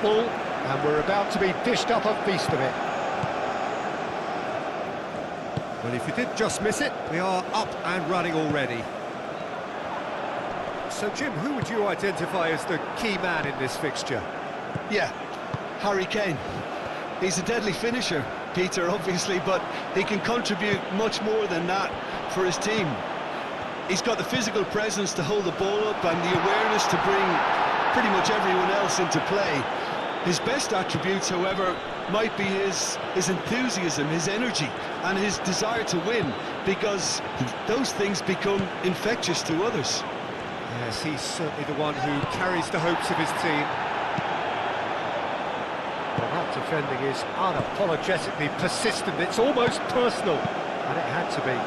ball, and we're about to be dished up a feast of it. Well, if you did just miss it, we are up and running already. So, Jim, who would you identify as the key man in this fixture? Yeah, Harry Kane. He's a deadly finisher, Peter, obviously, but he can contribute much more than that for his team. He's got the physical presence to hold the ball up and the awareness to bring pretty much everyone else into play. His best attributes, however, might be his enthusiasm, his energy, and his desire to win, because those things become infectious to others. Yes, he's certainly the one who carries the hopes of his team. Well, that defending is unapologetically persistent. It's almost personal, and it had to be.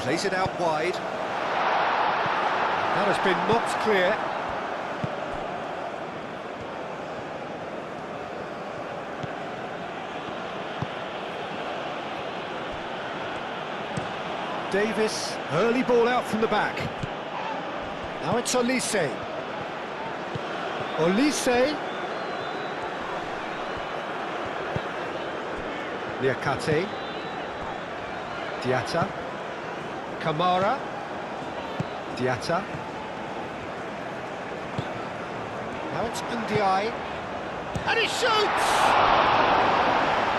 Plays it out wide. That has been knocked clear. Davis, early ball out from the back. Now it's Olise. Olise. Liakate. Diatta. Kamara. Diatta. Now it's Ndiaye. And he shoots!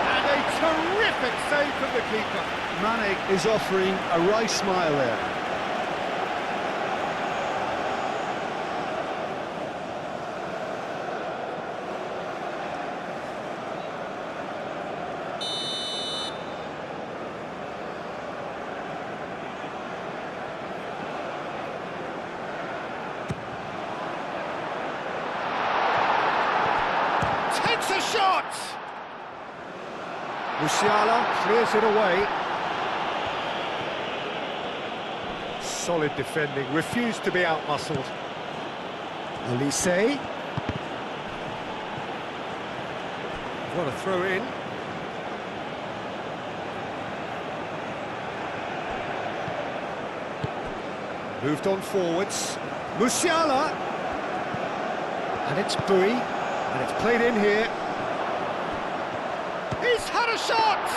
And a terrific save from the keeper. Mane is offering a wry smile there. Takes a shot! Musiala clears it away. Solid defending, refused to be outmuscled. Olise. What a throw in. Moved on forwards. Musiala! And it's Bui. And it's played in here. He's had a shot!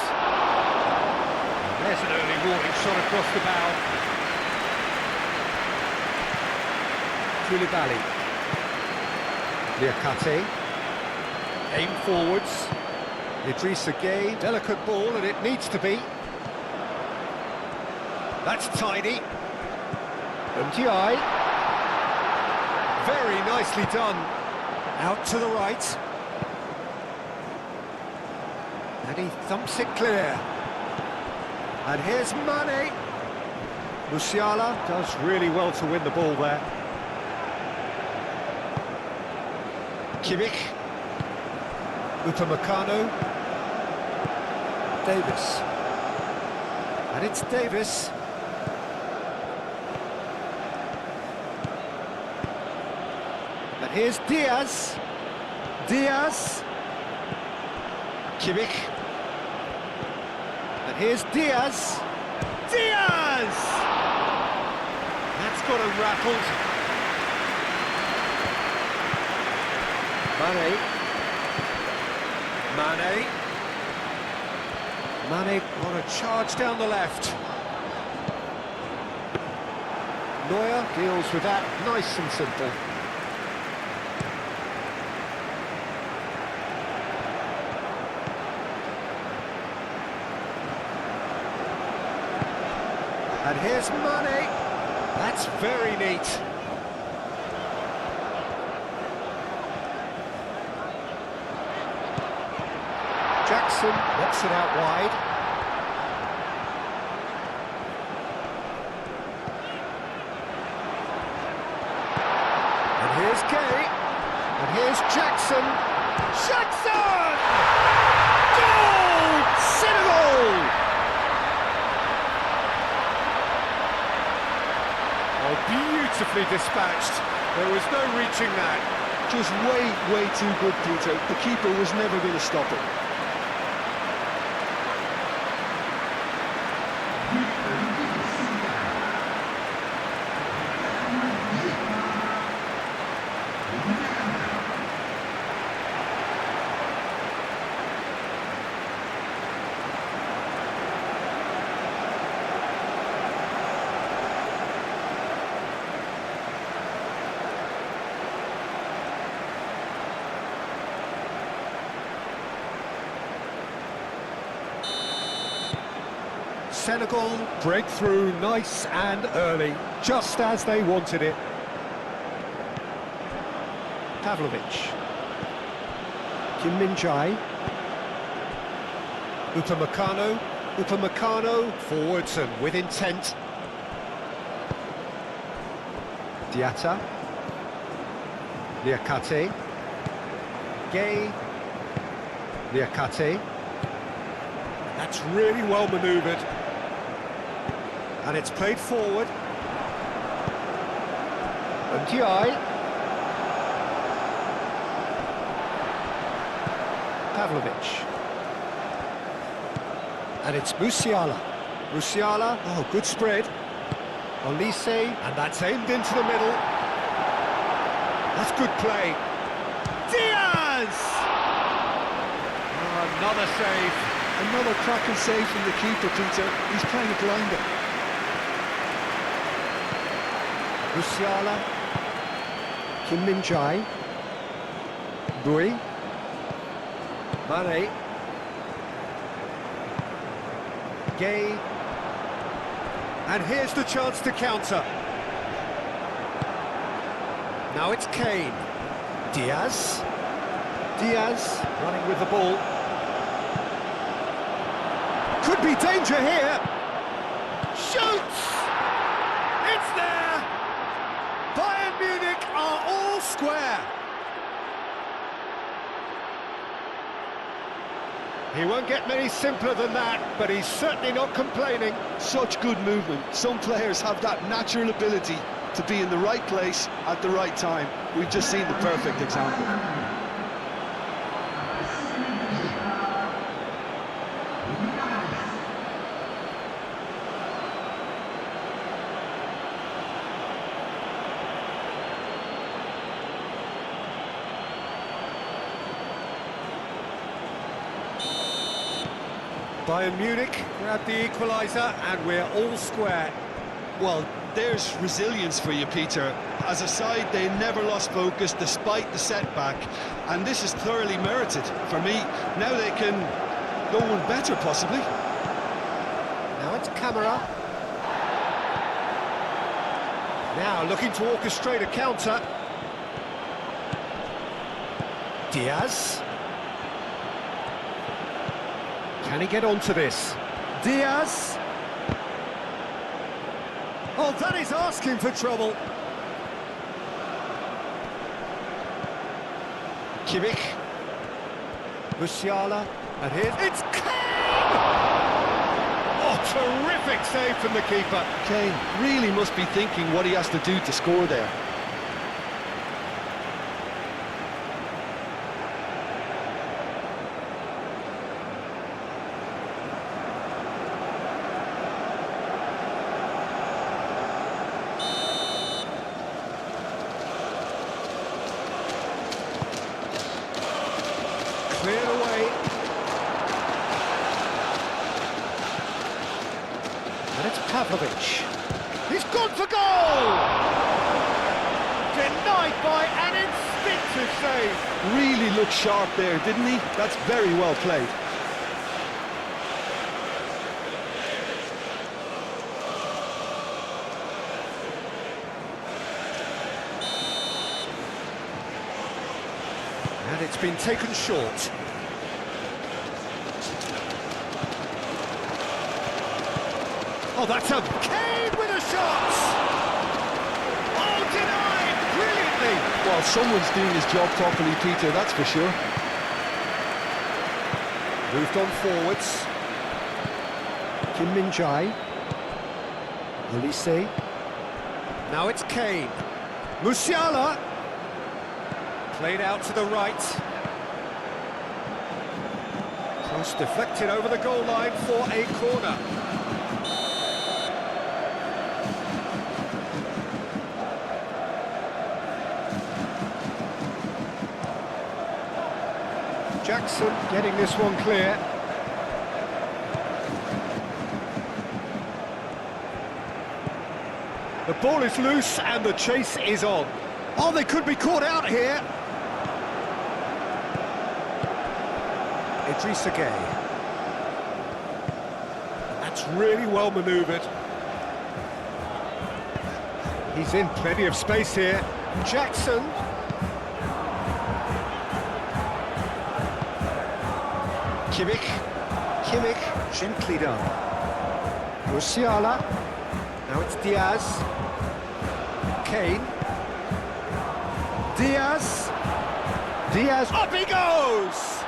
There's an early warning shot across the bow. Koulibaly. Liakate. Aim forwards. Idrissa Gueye. Delicate ball, and it needs to be. That's tidy. Ndiaye. Very nicely done. Out to the right. And he thumps it clear. And here's Mane. Musiala does really well to win the ball there. Kimmich. Upamecano. Davis. And it's Davis. And here's Diaz. Diaz. Kimmich. And here's Diaz. Diaz! That's got him rattled. Mane. Mane on a charge down the left. Neuer deals with that nice and simple. And here's Mane. That's very neat. Jackson knocks it out wide. And here's Gueye. And here's Jackson. Jackson! Goal! Senegal! Oh, beautifully dispatched. There was no reaching that. Just way too good, Peter. The keeper was never going to stop it. Senegal break through nice and early, just as they wanted it. Pavlovic. Kim Min-jae. Upamecano. Upamecano forwards and with intent. Diatta. Niakate. Gay. Niakate. That's really well manoeuvred. And it's played forward. And Ndiaye. Pavlovic. And it's Musiala. Musiala, oh, good spread. Olise, and that's aimed into the middle. That's good play. Diaz! Oh, another save. Another cracking save from the keeper, Peter. He's playing a blinder. Musiala. Kim Min-jae. Bui. Mane. Gay. And here's the chance to counter. Now it's Kane. Diaz. Diaz running with the ball. Could be danger here. Shoots! It's there! Bayern Munich are all square. He won't get many simpler than that, but he's certainly not complaining. Such good movement. Some players have that natural ability to be in the right place at the right time. We've just seen the perfect example. Bayern Munich grab the equaliser and we're all square. Well, there's resilience for you, Peter. As a side, they never lost focus despite the setback, and this is thoroughly merited for me. Now they can go one better, possibly. Now it's Camara. Now looking to orchestrate a counter. Diaz. Can he get onto this? Diaz. Oh, that is asking for trouble. Kimmich. Musiala. And here's... It's Kane! Oh, terrific save from the keeper. Kane really must be thinking what he has to do to score there. Cleared away. And it's Pavlovic. He's gone for goal! Denied by an instinctive save. Really looked sharp there, didn't he? That's very well played. And it's been taken short. Oh, that's a Kane with a shot! Oh, denied brilliantly! Well, someone's doing his job properly, Peter, that's for sure. Moved on forwards. Kim Min-jae. Olise. Now it's Kane. Musiala. Played out to the right. Cross deflected over the goal line for a corner. Jackson getting this one clear. The ball is loose and the chase is on. Oh, they could be caught out here. Idrissa Gueye. That's really well manoeuvred. He's in plenty of space here. Jackson. Kimmich, gently done. Musiala. Now it's Diaz. Kane. Diaz, up he goes!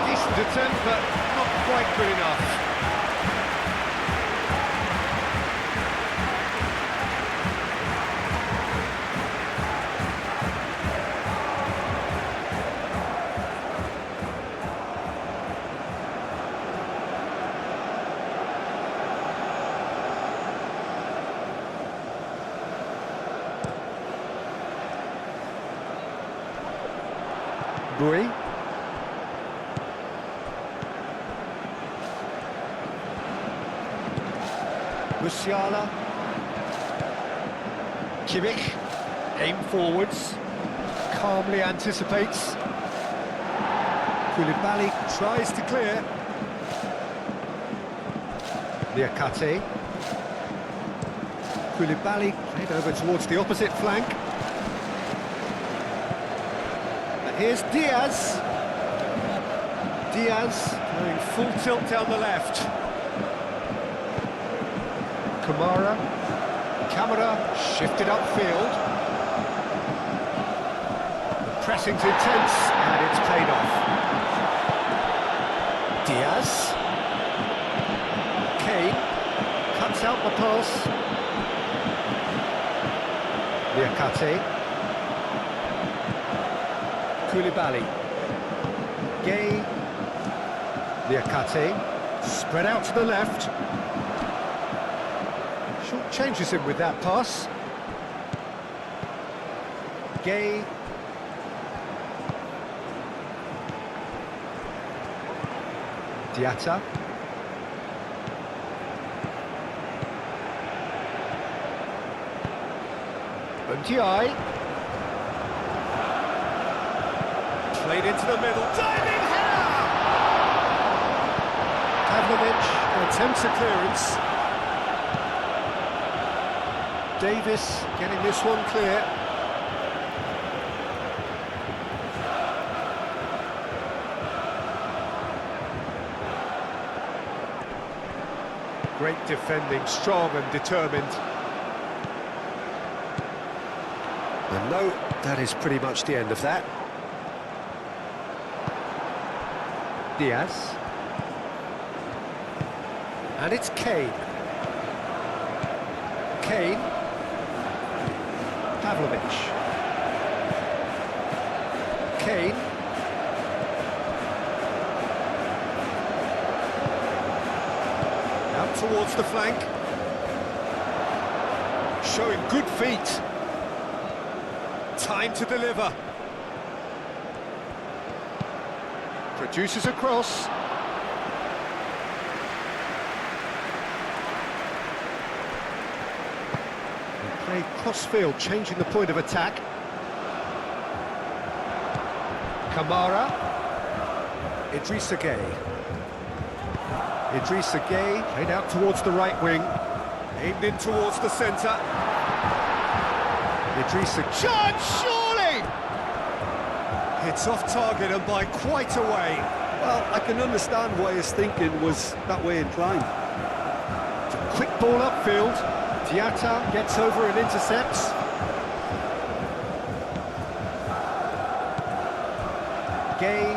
Decent attempt, but not quite good enough. Bui. Musiala. Kimmich. Aim forwards. Calmly anticipates. Koulibaly tries to clear. Niakate. Koulibaly played over towards the opposite flank. Here's Diaz. Diaz going full tilt down the left. Camara shifted upfield. The pressing's intense and it's paid off. Diaz. Kane cuts out the pass. Niakate. Koulibaly. Gay. Niakate. Spread out to the left. Short changes him with that pass. Gay. Diatta. Ndiaye. Played into the middle, diving header! Pavlovic Attempts a clearance. Davis getting this one clear. Great defending, strong and determined. And no, that is pretty much the end of that. Diaz. And it's Kane. Pavlovic. Kane. Out towards the flank. Showing good feet. Time to deliver. Produces a cross. Play cross-field, changing the point of attack. Kamara. Idrissa Gueye. Played out towards the right wing. Aimed in towards the centre. Idrissa. Chance, surely! It's off target and by quite a way. Well, I can understand why his thinking was that way inclined. It's a quick ball upfield. Diatta gets over and intercepts. Gay.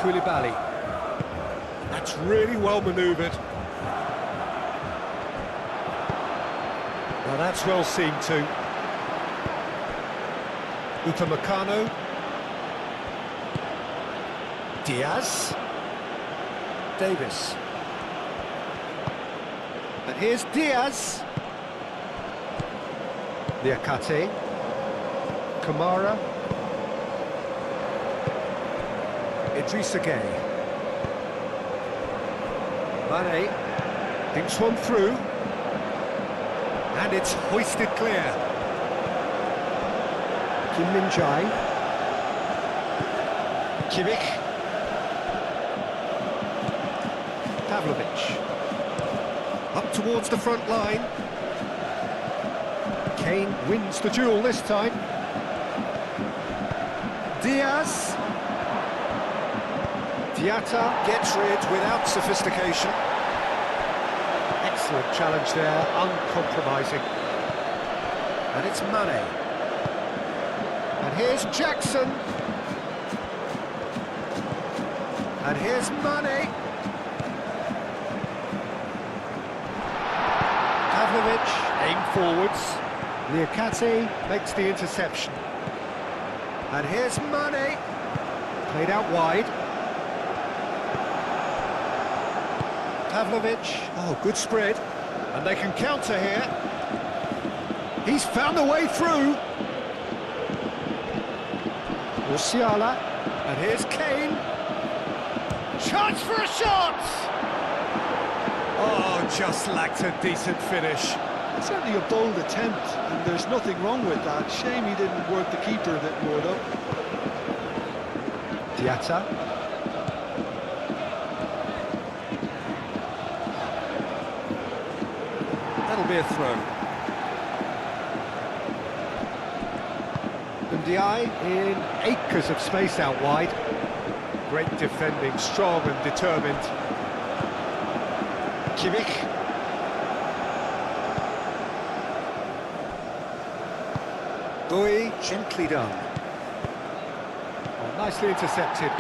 Koulibaly. That's really well manoeuvred. Well, that's well seen too. Upamecano. Diaz. Davis. And here's Diaz. Niakate. Kamara. Idrissa Gueye. Mane thinks one through. And it's hoisted clear. Kim Min-jae. Kimmich. Pavlovic. Up towards the front line. Kane wins the duel this time. Diaz. Diatta gets rid without sophistication. Excellent challenge there, uncompromising. And it's Mane. And here's Jackson. And here's Mane. Pavlovic, aim forwards. Liakate makes the interception. And here's Mane. Played out wide. Pavlovic, oh, good spread. And they can counter here. He's found a way through. Musiala. And here's Kane. Chance for a shot! Oh, just lacked a decent finish. It's certainly a bold attempt, and there's nothing wrong with that. Shame he didn't work the keeper a bit more, though. Diatta. That'll be a throw. Ndiaye in acres of space out wide. Great defending, strong and determined. Kimmich. Boy, gently done. Oh, nicely intercepted.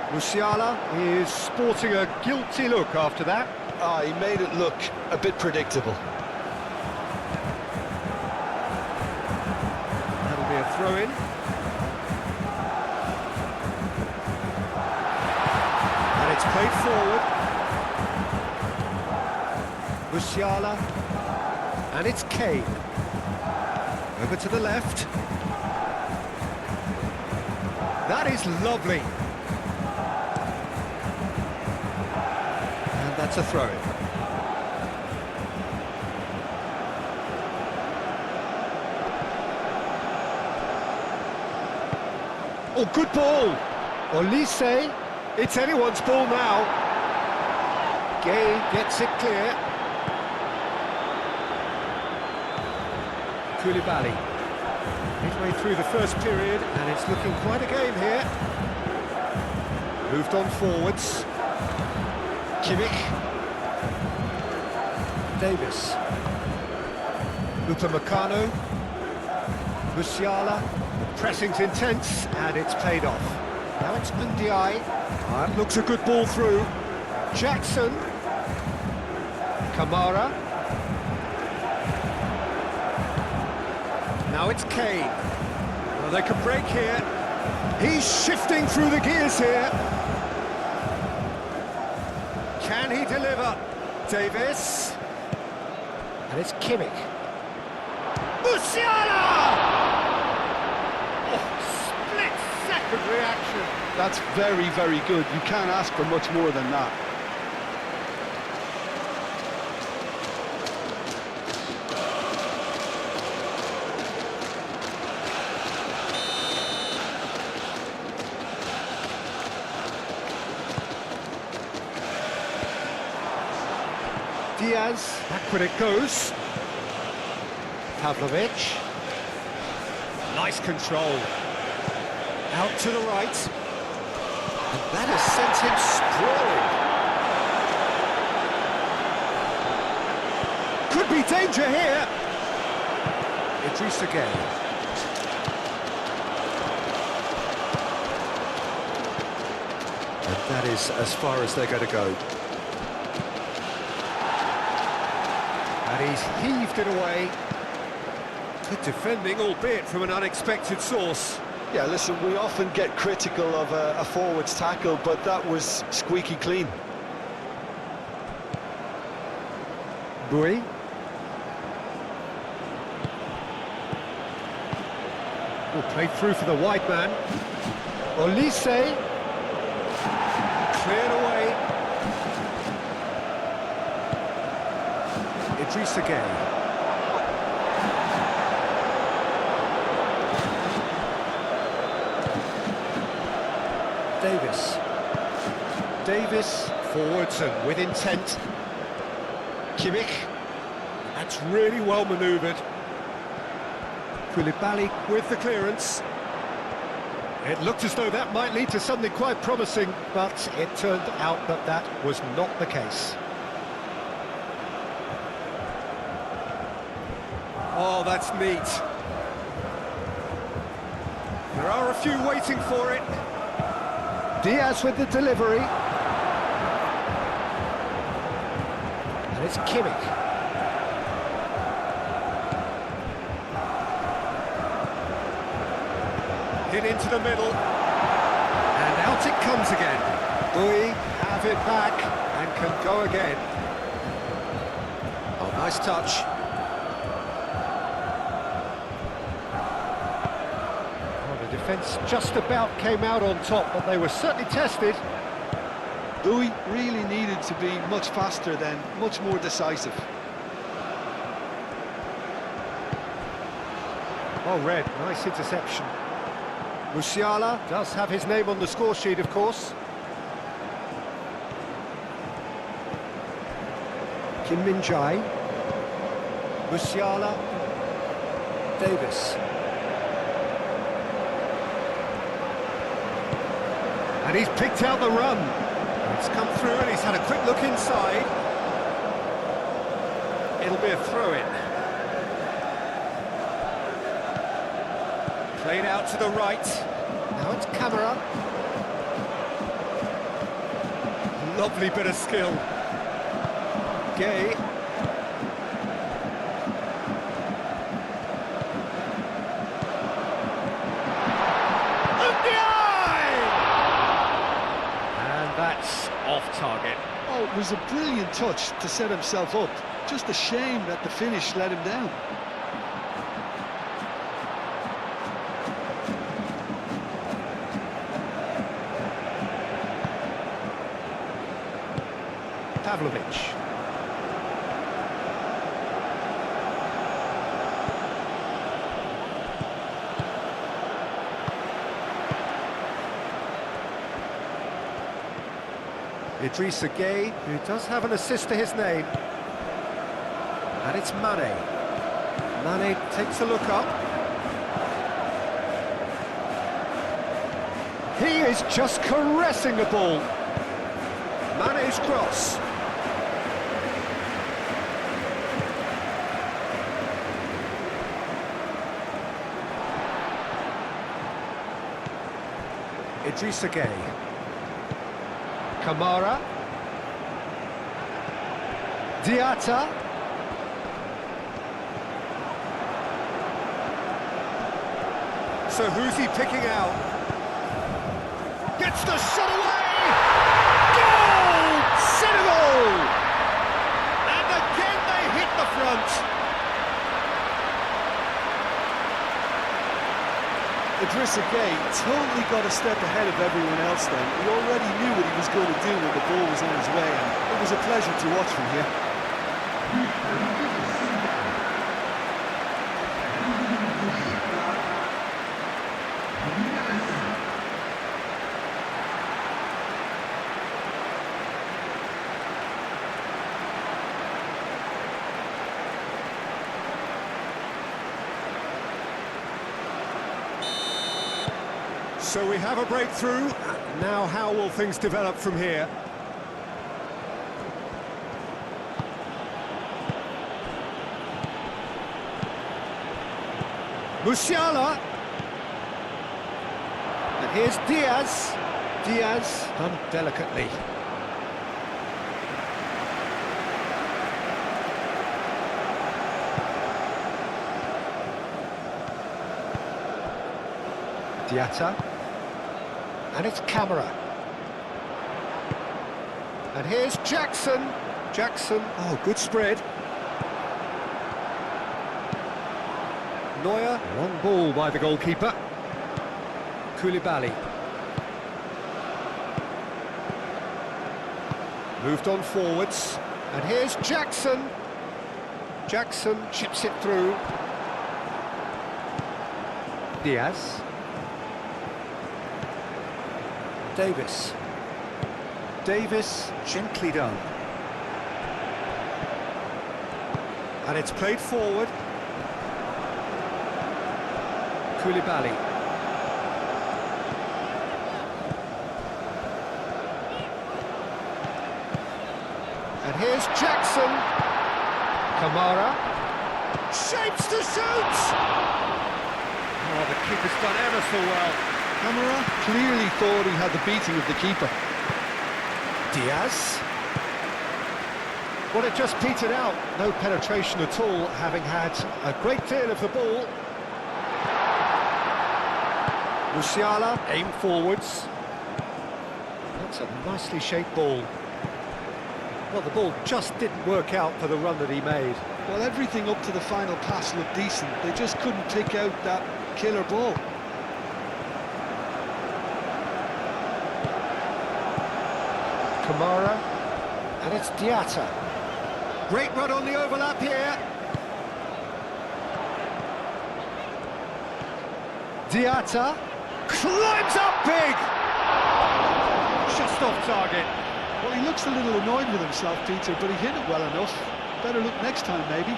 Musiala is sporting a guilty look after that. Ah, he made it look a bit predictable. That'll be a throw-in. And it's played forward. Musiala. And it's Kane. Over to the left. That is lovely. And that's a throw-in. Oh, good ball. Olise. It's anyone's ball now. Gay gets it clear. Koulibaly. Midway through the first period, and it's looking quite a game here. Moved on forwards. Kimmich. Davis. Upamecano. Musiala. The pressing's intense, and it's paid off. Now it's Ndiaye. That looks a good ball through. Jackson. Kamara. Now it's Kane. Well, they can break here. He's shifting through the gears here. Can he deliver? Davis. And it's Kimmich. Musiala! Oh, split-second reaction. That's very, very good. You can't ask for much more than that. Diaz, backward it goes. Pavlovic. Nice control. Out to the right. And that has sent him sprawling. Could be danger here. Idrissa Gueye. And that is as far as they're going to go. And he's heaved it away. Good defending, albeit from an unexpected source. Yeah, listen, we often get critical of a forward's tackle, but that was squeaky clean. Bui. Oh, played through for the wide man. Olise. Cleared away. Idrissa Gueye. Davis. Davis Forwards and with intent. Kimmich. That's really well manoeuvred. Koulibaly with the clearance. It looked as though that might lead to something quite promising, but it turned out that that was not the case. Oh, that's neat. There are a few waiting for it. Diaz with the delivery. And it's Kimmich. Hit into the middle. And out it comes again. We have it back and can go again. Oh, nice touch. Defence just about came out on top, but they were certainly tested. Louis really needed to be much faster then, much more decisive. Oh, Red, nice interception. Musiala does have his name on the score sheet, of course. Kim Min-jae. Musiala. Davis. And he's picked out the run. It's come through and he's had a quick look inside. It'll be a throw-in. Played out to the right. Now it's Camera. Lovely bit of skill. Gay. That's off target. Oh, it was a brilliant touch to set himself up. Just a shame that the finish let him down. Pavlovic. Idrissa Gueye, who does have an assist to his name. And it's Mane. Mane takes a look up. He is just caressing the ball. Mane's cross. Idrissa Gueye. Kamara. Diatta. So who's he picking out? Gets the shot away! Goal! Senegal! And again they hit the front. Idrissa Gueye totally got a step ahead of everyone else then. He already knew what he was going to do when the ball was on his way, and it was a pleasure to watch from here. So we have a breakthrough. Now how will things develop from here? Musiala. And here's Diaz. Diaz done delicately. Diatta. And it's Camera. And here's Jackson. Jackson, oh, good spread. Neuer, long ball by the goalkeeper. Koulibaly. Moved on forwards. And here's Jackson. Jackson chips it through. Diaz. Davis. Davis, gently done. And it's played forward. Koulibaly. And here's Jackson. Kamara. Shapes to shoot! Oh, the keeper's done ever so well. Camara clearly thought he had the beating of the keeper. Diaz. Well, it just petered out. No penetration at all, having had a great deal of the ball. Musiala, aim forwards. That's a nicely shaped ball. Well, the ball just didn't work out for the run that he made. Well, everything up to the final pass looked decent. They just couldn't pick out that killer ball. Kamara, and it's Diatta. Great run on the overlap here. Diatta climbs up big. Just off target. Well, he looks a little annoyed with himself, Peter, but he hit it well enough. Better look next time, maybe.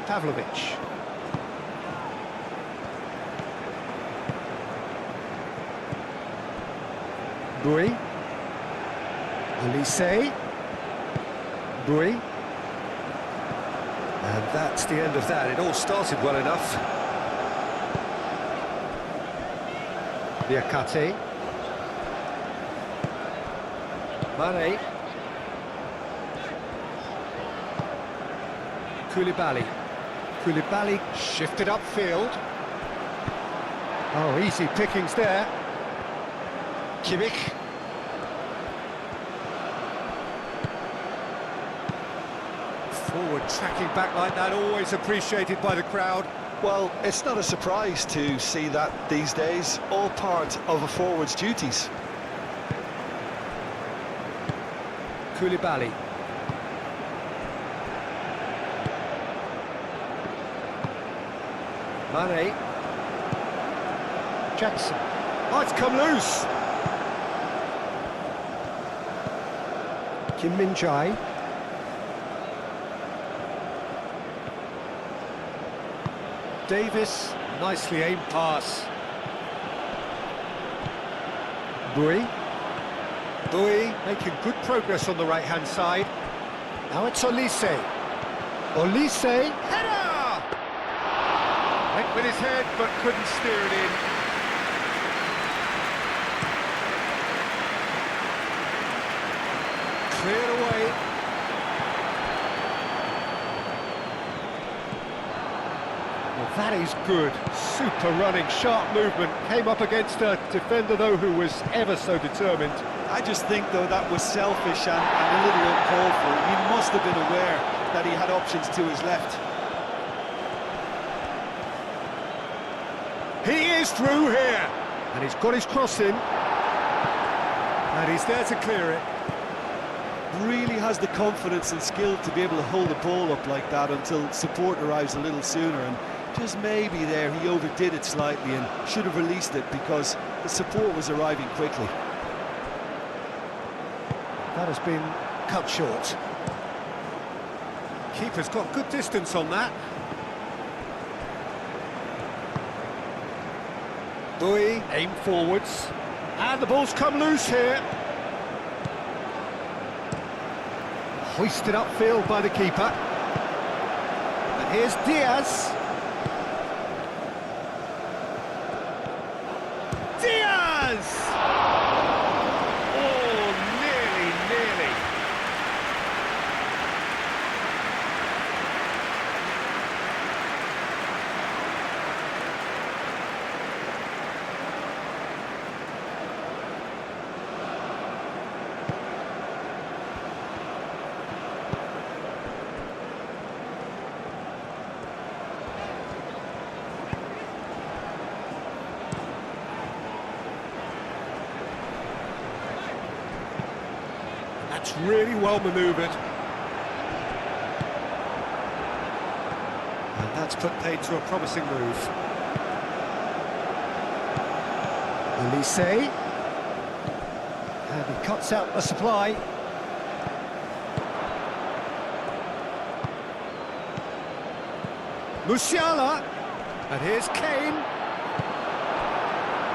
Pavlovic. Bui. Olise. Bui. And that's the end of that. It all started well enough. Diakate. Mane. Koulibaly. Koulibaly shifted upfield. Oh, easy pickings there. Kimmich. Forward tracking back like that, always appreciated by the crowd. Well, it's not a surprise to see that these days, all part of a forward's duties. Koulibaly. Mane. Jackson. Oh, it's come loose. Kim Min-jae. Davis, nicely aimed pass. Bui. Bui making good progress on the right-hand side. Now it's Olise. Olise. Header! Went with his head, but couldn't steer it in. Cleared away. Well, that is good. Super running, sharp movement. Came up against a defender, though, who was ever so determined. I just think, though, that was selfish and a little uncalled for. He must have been aware that he had options to his left. He is through here. And he's got his cross in. And he's there to clear it. Really has the confidence and skill to be able to hold the ball up like that until support arrives a little sooner, and just maybe there he overdid it slightly and should have released it because the support was arriving quickly. That has been cut short. Keeper's got good distance on that. Bui, aim forwards. And the ball's come loose here. Hoisted upfield by the keeper. And here's Diaz. Diaz! Oh, nearly. That's really well manoeuvred. That's put paid to a promising move. Elise. And he cuts out the supply. Musiala. And here's Kane.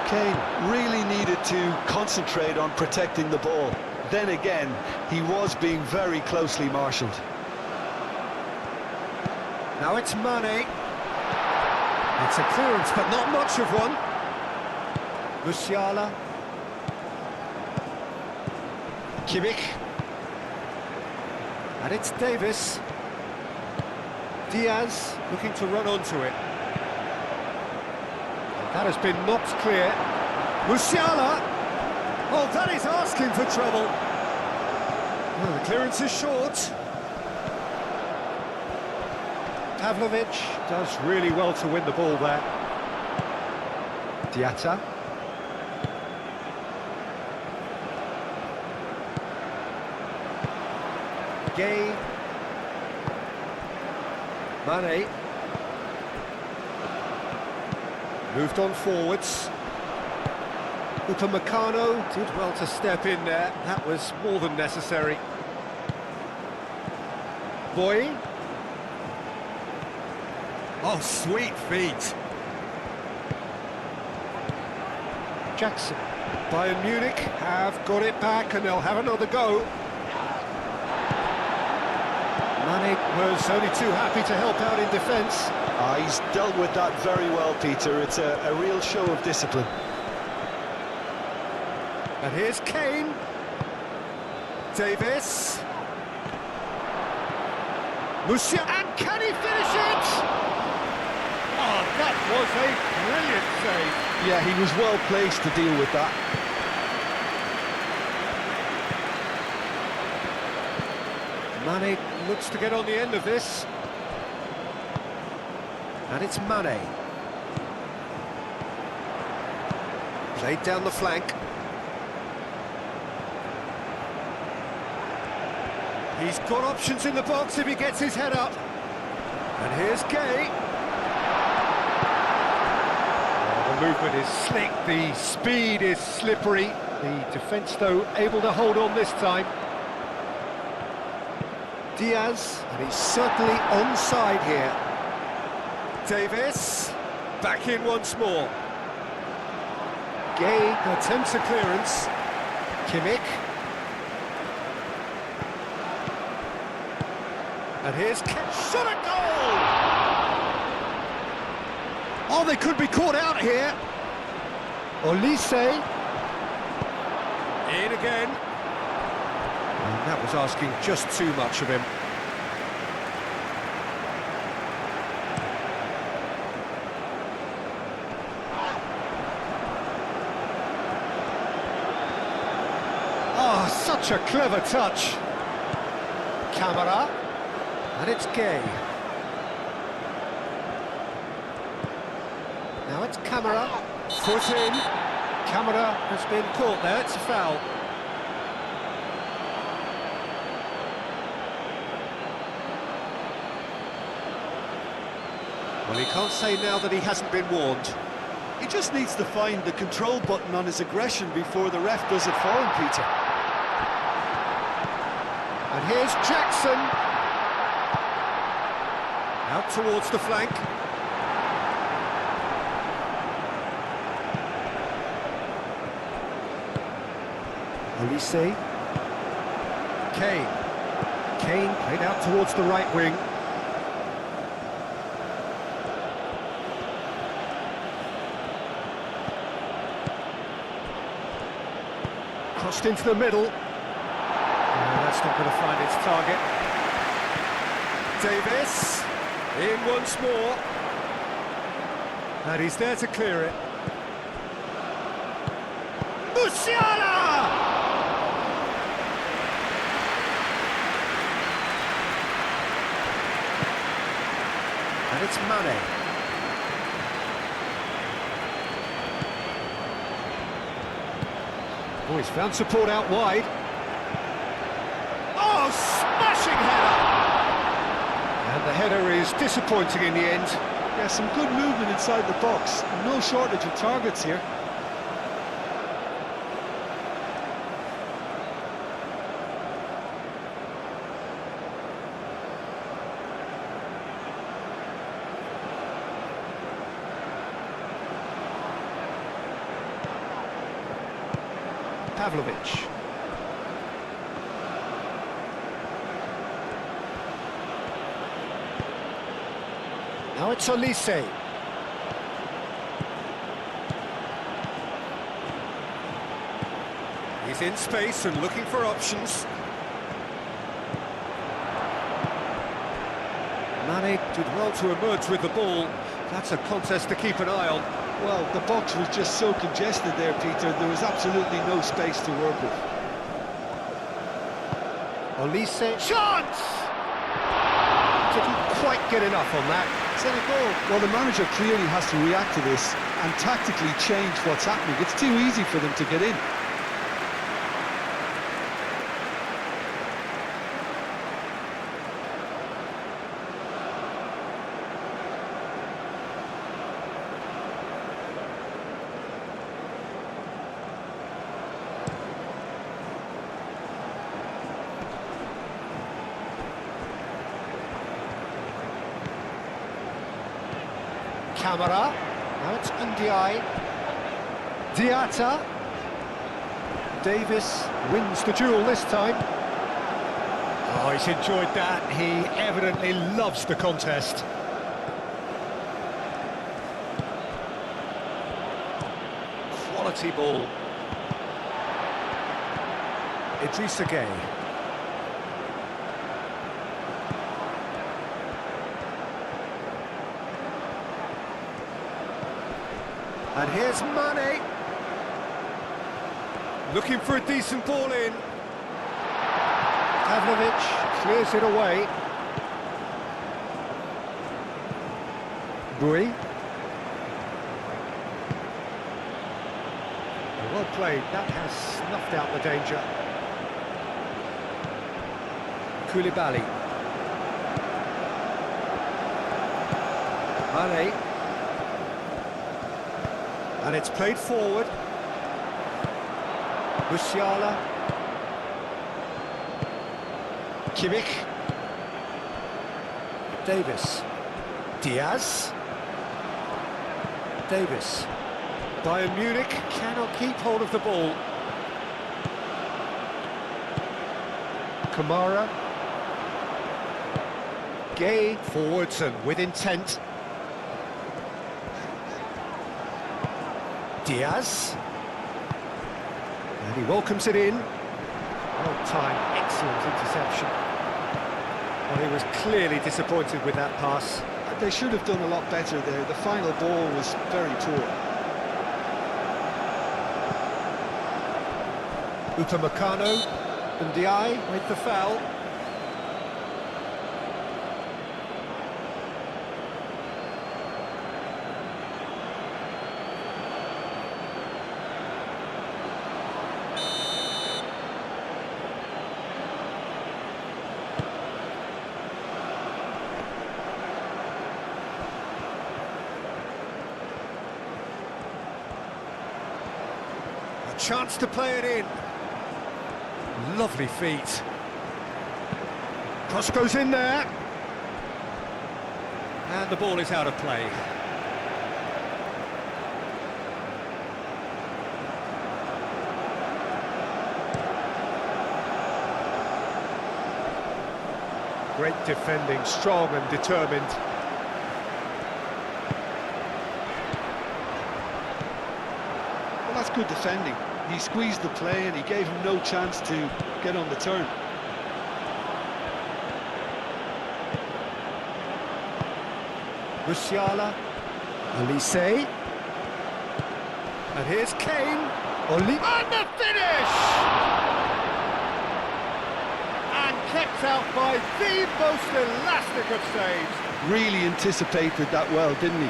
Kane really needed to concentrate on protecting the ball. Then again, he was being very closely marshalled. Now it's Mane. It's a clearance, but not much of one. Musiala. Kimmich. And it's Davis. Diaz looking to run onto it. That has been knocked clear. Musiala! Oh, that is asking for trouble. Well, the clearance is short. Pavlovic does really well to win the ball there. Diatta. Gay. Mane. Moved on forwards. Upamecano did well to step in there. That was more than necessary. Boy. Oh, sweet feet. Jackson. Bayern Munich have got it back and they'll have another go. Mane was only too happy to help out in defence. He's dealt with that very well, Peter. It's a real show of discipline. And here's Kane. Davis. Musiala. And can he finish it? Oh, that was a brilliant save. Yeah, he was well placed to deal with that. Mane looks to get on the end of this. And it's Mane. Played down the flank. He's got options in the box if he gets his head up. And here's Gay. Oh, the movement is slick, the speed is slippery. The defence, though, able to hold on this time. Diaz, and he's certainly onside here. Davis, back in once more. Gay attempts a clearance. Kimmich. And here's shot at goal! Oh, they could be caught out here. Olise. In again. And that was asking just too much of him. Oh, such a clever touch. Camera. And it's Gay. Now it's Camera. Foot in. Camera has been caught there, it's a foul. Well, he can't say now that he hasn't been warned. He just needs to find the control button on his aggression before the ref does it for him, Peter. And here's Jackson. Out towards the flank. Olise. Kane. Kane played out towards the right wing. Crossed into the middle. That's not going to find its target. Davis. In once more. And he's there to clear it. Musiala! And it's Mane. Oh, he's found support out wide. Oh, smashing header! And the header header is disappointing in the end. Yeah, some good movement inside the box. No shortage of targets here. Pavlovic. Now it's Olise. He's in space and looking for options. Mane did well to emerge with the ball. That's a contest to keep an eye on. Well, the box was just so congested there, Peter. There was absolutely no space to work with. Olise. Chance! Didn't quite get enough on that. Senegal. Well, the manager clearly has to react to this and tactically change what's happening. It's too easy for them to get in. Camara. Now it's Ndiaye. Diatta. Davis wins the duel this time. Oh, he's enjoyed that. He evidently loves the contest. Quality ball. Idrissa Gueye. And here's Mane. Looking for a decent ball in. Pavlovic clears it away. Bui. Well played, that has snuffed out the danger. Koulibaly. Mane. And it's played forward. Musiala. Kimmich. Davis. Diaz. Davis. Bayern Munich cannot keep hold of the ball. Kamara. Gueye forwards and with intent. Diaz. And he welcomes it in. Well timed, excellent interception. Well, he was clearly disappointed with that pass. They should have done a lot better there. The final ball was very poor. Upamecano. Ndiaye with the foul. Chance to play it in. Lovely feet. Cross goes in there. And the ball is out of play. Great defending, strong and determined. Well, that's good defending. He squeezed the play and he gave him no chance to get on the turn. Musiala. Olise. And here's Kane. And the finish! And kept out by the most elastic of saves. Really anticipated that well, didn't he?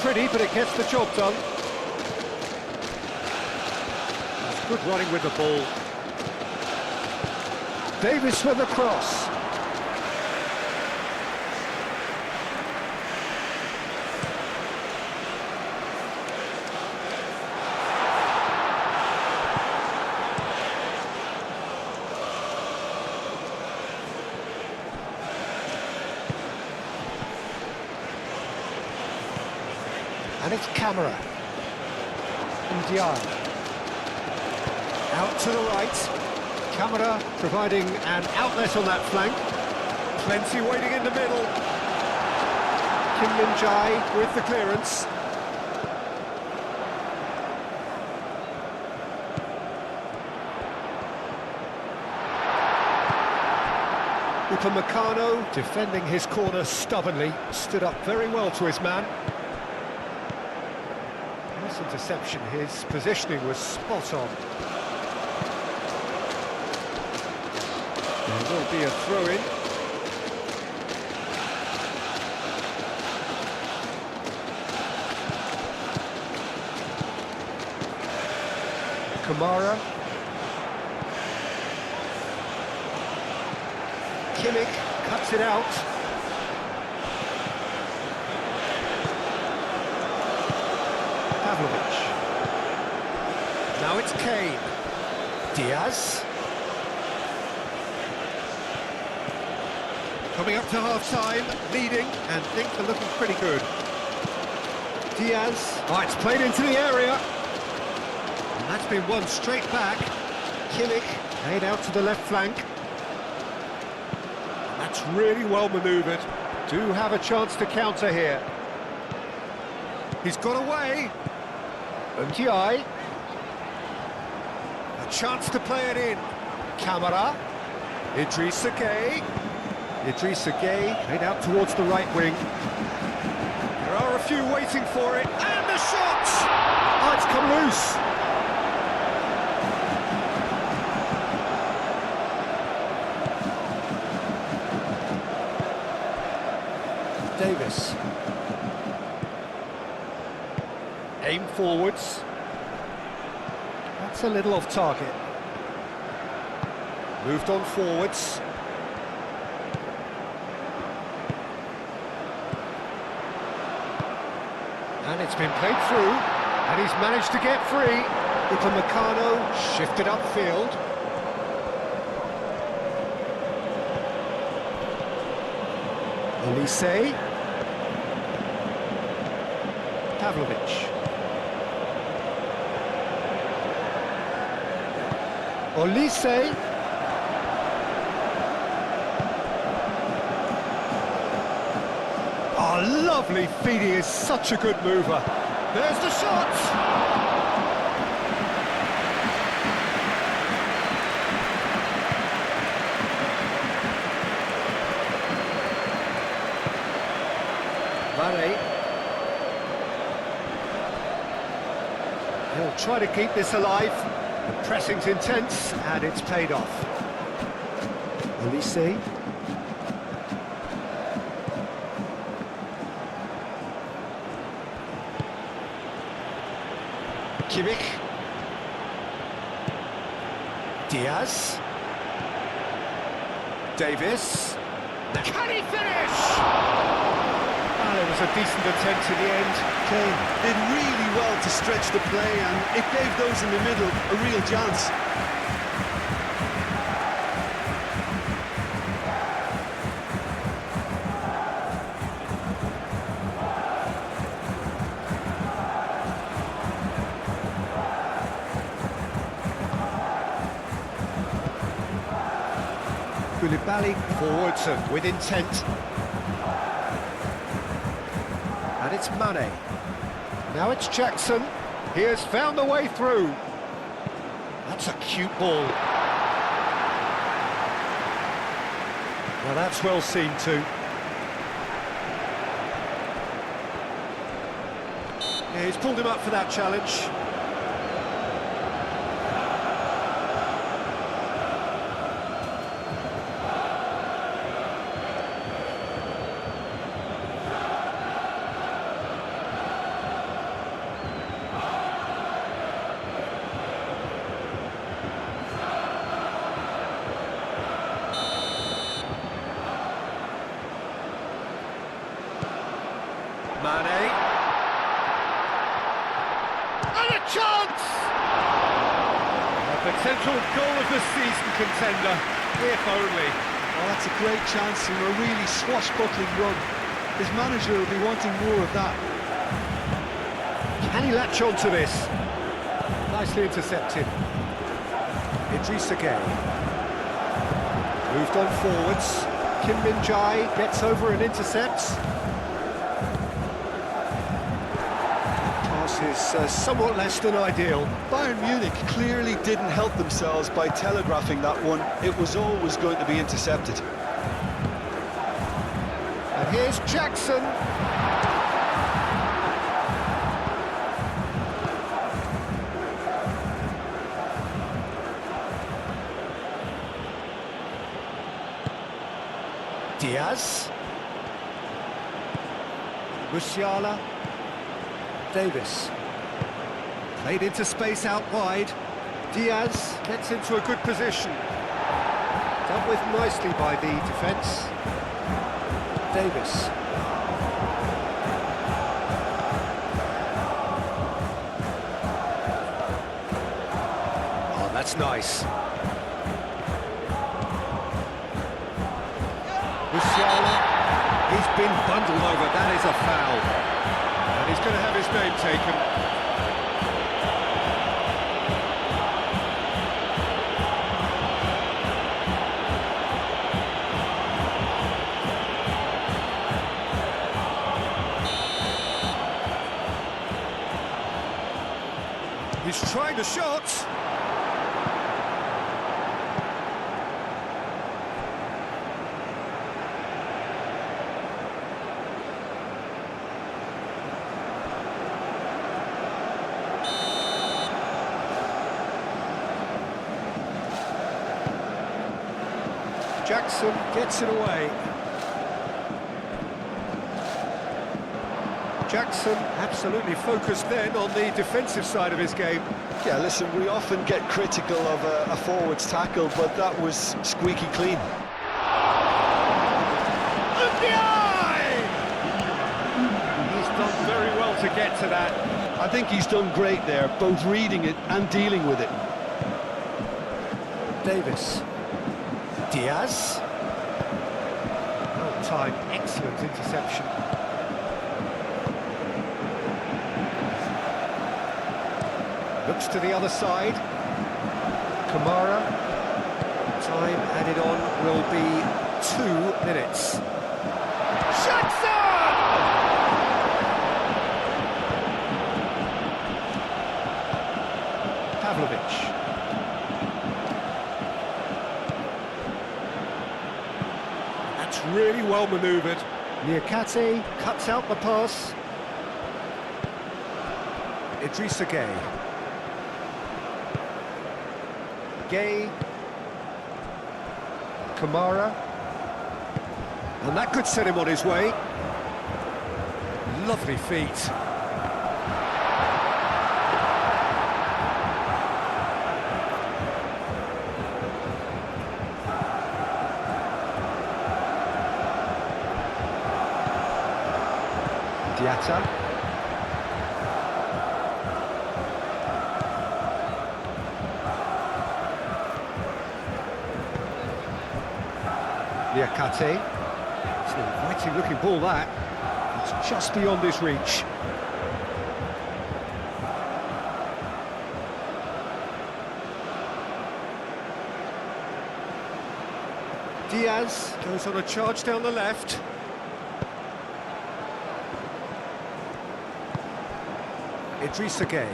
pretty, but it gets the job done. That's good running with the ball. Davis with the cross. And it's Camera. Ndiaye. Out to the right. Camera providing an outlet on that flank. Plenty waiting in the middle. Kim Min-jae with the clearance. Upamecano defending his corner stubbornly. Stood up very well to his man. Nice interception. His positioning was spot on. There will be a throw-in. Kamara. Kimmich cuts it out. Pavlovic. Now it's Kane. Diaz. Coming up to half-time, leading, and things are looking pretty good. Diaz. Oh, it's played into the area. And that's been won straight back. Kimmich made out to the left flank. And that's really well manoeuvred. Do have a chance to counter here. He's got away. Ndiaye. A chance to play it in. Camara. Idrissa Gueye. Idrissa Gueye made out towards the right wing. There are a few waiting for it. And the shot! Oh, it's come loose. Davis. Aim forwards. That's a little off target. Moved on forwards. And it's been played through, and he's managed to get free. Upamecano shifted upfield. Olise. Pavlovic. Olise. Oh, lovely feet, he is such a good mover. There's the shot! Mane. He'll try to keep this alive. The pressing's intense, and it's paid off. Olise. Kimmich. Diaz. Davis. Can he finish? Oh, it was a decent attempt in the end. Kane did really well to stretch the play, and it gave those in the middle a real chance. Koulibaly forwards and with intent. And it's Mane. Now it's Jackson. He has found the way through. That's a cute ball. Well, that's well seen too. Yeah, he's pulled him up for that challenge. And a chance! A potential goal of the season contender, if only. Well, that's a great chance from a really swashbuckling run. His manager will be wanting more of that. Can he latch on to this? Nicely intercepted. Idrissa Gueye. Moved on forwards. Kim Min-jae gets over and intercepts. Pass is somewhat less than ideal. Bayern Munich clearly didn't help themselves by telegraphing that one. It was always going to be intercepted. And here's Jackson. Diaz. Musiala. Davis. Played into space out wide. Diaz gets into a good position. Dealt with nicely by the defence. Davis. Oh, that's nice. Musiala, he's been bundled over, that is a foul. And he's going to have his name taken. He's trying the shot. Jackson gets it away. Jackson absolutely focused then on the defensive side of his game. Yeah, listen, we often get critical of a forward's tackle, but that was squeaky clean. And the eye! He's done very well to get to that. I think he's done great there, both reading it and dealing with it. Davis. Diaz. Well timed, excellent interception. Looks to the other side. Kamara. Time added on will be 2 minutes. Jackson! Pavlovic. That's really well manoeuvred. Niakate cuts out the pass. Idrissa Gueye. Gueye. Kamara. And that could set him on his way. Lovely feet. Diatta. Niakate. It's an inviting looking ball that. It's just beyond his reach. Diaz goes on a charge down the left. Idrissa Gueye.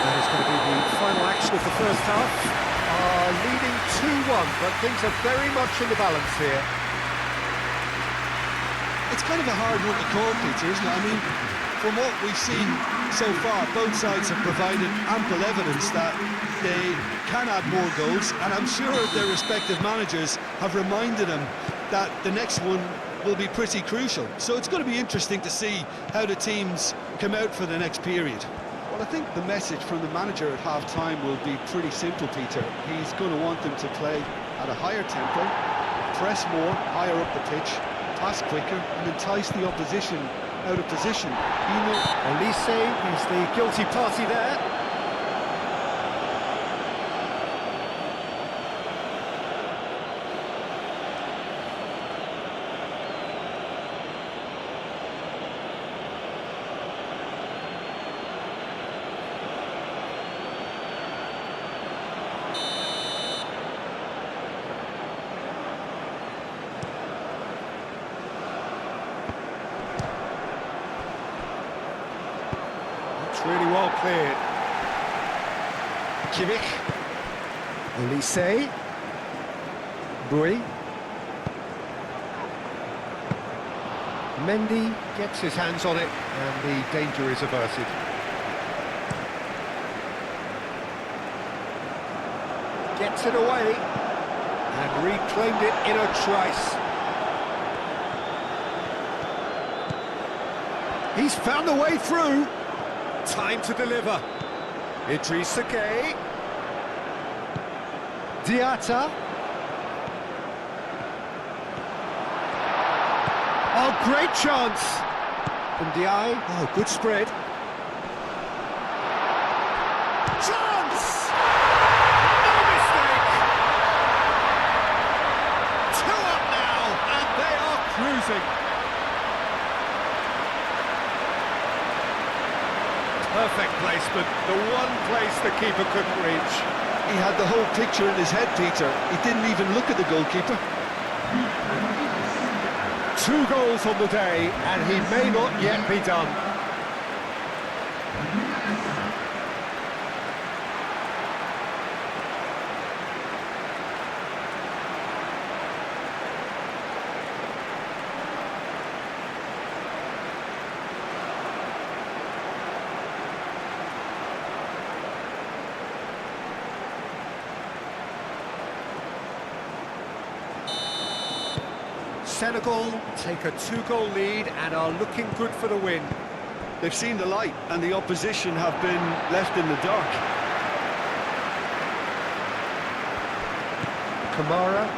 That is going to be the final action of the first half. Leading 2-1, but things are very much in the balance here. It's kind of a hard one to call, Peter, isn't it? I mean, from what we've seen so far, both sides have provided ample evidence that they can add more goals, and I'm sure their respective managers have reminded them that the next one will be pretty crucial. So it's going to be interesting to see how the teams come out for the next period. Well, I think the message from the manager at half-time will be pretty simple, Peter. He's going to want them to play at a higher tempo, press more, higher up the pitch, pass quicker and entice the opposition out of position. You know, Olise is the guilty party there. Really well cleared. Kimmich. Olise. Bui. Mendy gets his hands on it and the danger is averted. Gets it away and reclaimed it in a trice. He's found a way through. Time to deliver. Idrissa Gueye. Diatta. Oh, great chance. Ndiaye. Oh, good spread. Chance! No mistake! 2 up now, and they are cruising. Perfect placement, the one place the keeper couldn't reach. he had the whole picture in his head, Peter. He didn't even look at the goalkeeper. 2 goals on the day, and he may not yet be done. Senegal take a 2-goal lead and are looking good for the win. They've seen the light, and the opposition have been left in the dark. Kamara,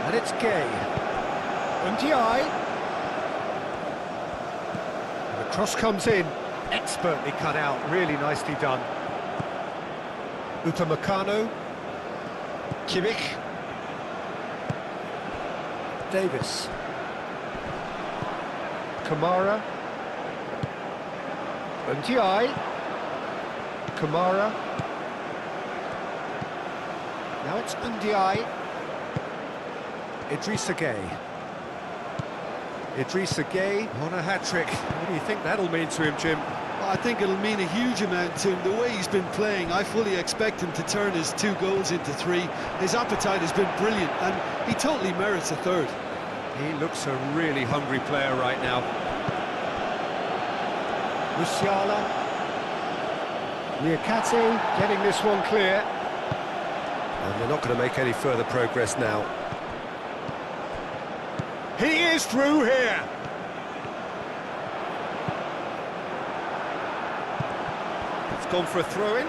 and it's Gueye. Ndiaye. And the cross comes in, expertly cut out, really nicely done. Upamecano. Kimmich. Davis. Kamara. Ndiaye. Kamara. Now it's Ndiaye. Idrissa Gueye. Idrissa Gueye on a hat-trick. What do you think that'll mean to him, Jim? Well, I think it'll mean a huge amount to him. The way he's been playing, I fully expect him to turn his 2 goals into 3. His appetite has been brilliant, and he totally merits a 3rd. He looks a really hungry player right now. Musiala. Niakate getting this one clear. And they're not going to make any further progress now. He is through here! It's gone for a throw-in.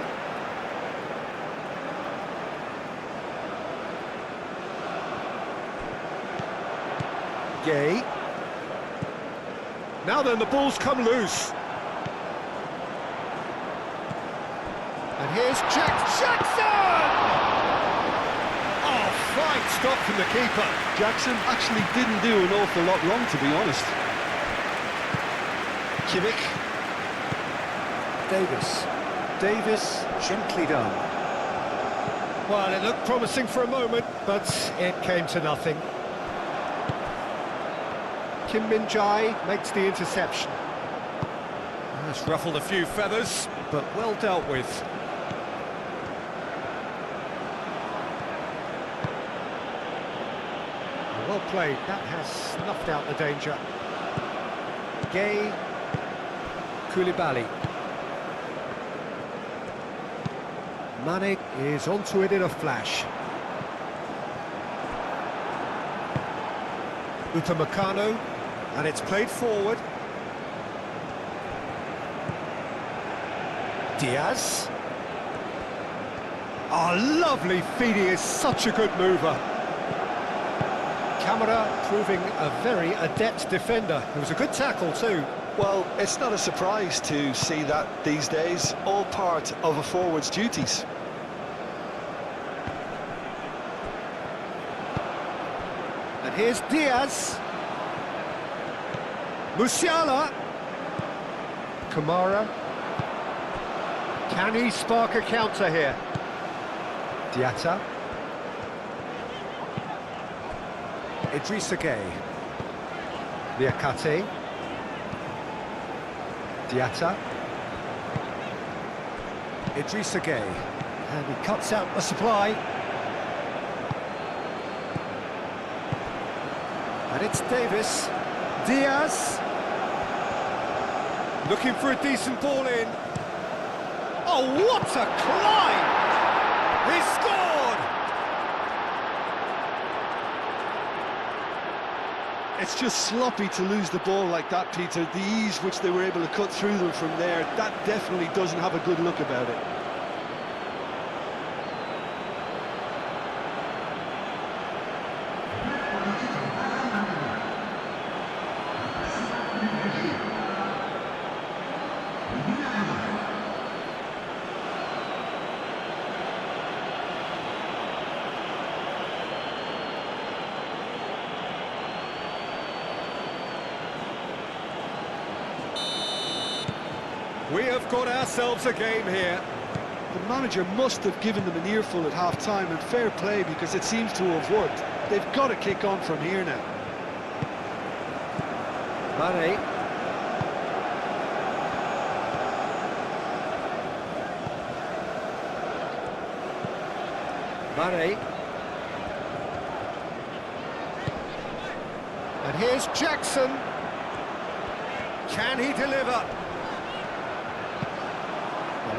Gueye. Now then, the ball's come loose. And here's Jackson! Oh, fine stop from the keeper. Jackson actually didn't do an awful lot wrong, to be honest. Kimmich. Davis, gently done. Well, it looked promising for a moment, but it came to nothing. Kim Min-jae makes the interception. That's ruffled a few feathers, but well dealt with. Well played, that has snuffed out the danger. Gueye, Koulibaly. Mane is onto it in a flash. Upamecano, and it's played forward. Diaz. Oh, lovely feed, he is such a good mover. Camara proving a very adept defender. It was a good tackle too. Well, it's not a surprise to see that these days, all part of a forward's duties. And here's Diaz. Musiala. Kamara. Can he spark a counter here? Diatta. Idrissa Gueye. Liakate. Diatta. Idrissa Gueye. And he cuts out the supply. And it's Davis. Diaz. Looking for a decent ball in. Oh, what a climb! He scored! It's just sloppy to lose the ball like that, Peter. The ease which they were able to cut through them from there, that definitely doesn't have a good look about it. We have got ourselves a game here. The manager must have given them an earful at half-time, and fair play, because it seems to have worked. They've got to kick on from here now. Mane. Mane. And here's Jackson. Can he deliver?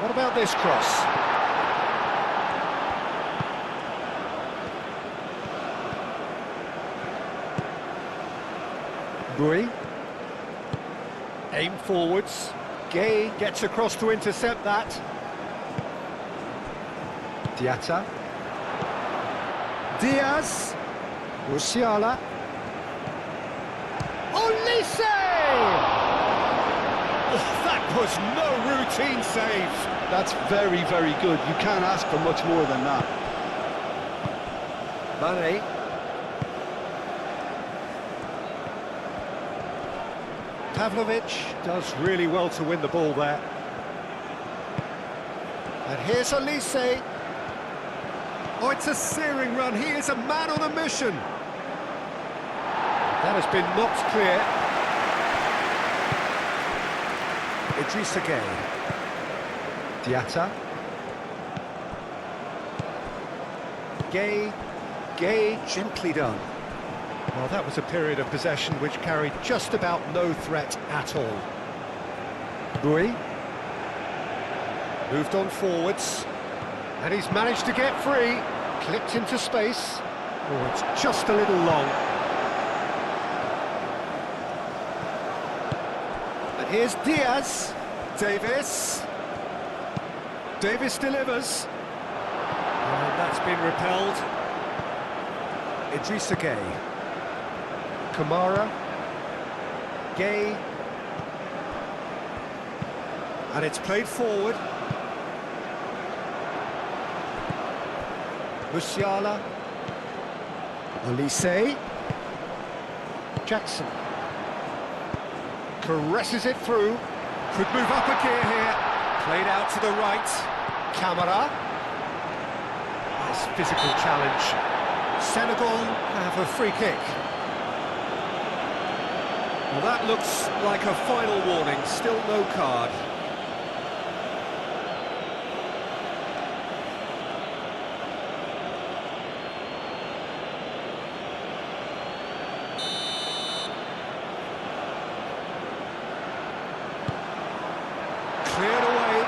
What about this cross? Bui. Aim forwards. Gueye gets across to intercept that. Diatta. Diaz. Musiala. Olise! Oh, that was no routine save. That's very, very good. You can't ask for much more than that. Mane. Pavlovic does really well to win the ball there. And here's Olise. Oh, it's a searing run. He is a man on a mission. That has been knocked clear. Idrissa Gueye. Diatta. Gueye gently done. Well, that was a period of possession which carried just about no threat at all. Bui. Moved on forwards. And he's managed to get free. Clipped into space. Oh, it's just a little long. And here's Diaz. Davis. Davis delivers. And that's been repelled. Idrissa Gueye. Kamara. Gueye. And it's played forward. Musiala. Olise. Jackson. Caresses it through. Could move up a gear here. Played out to the right. Camara. Nice physical challenge. Senegal have a free kick. Well, that looks like a final warning. Still no card. Cleared away.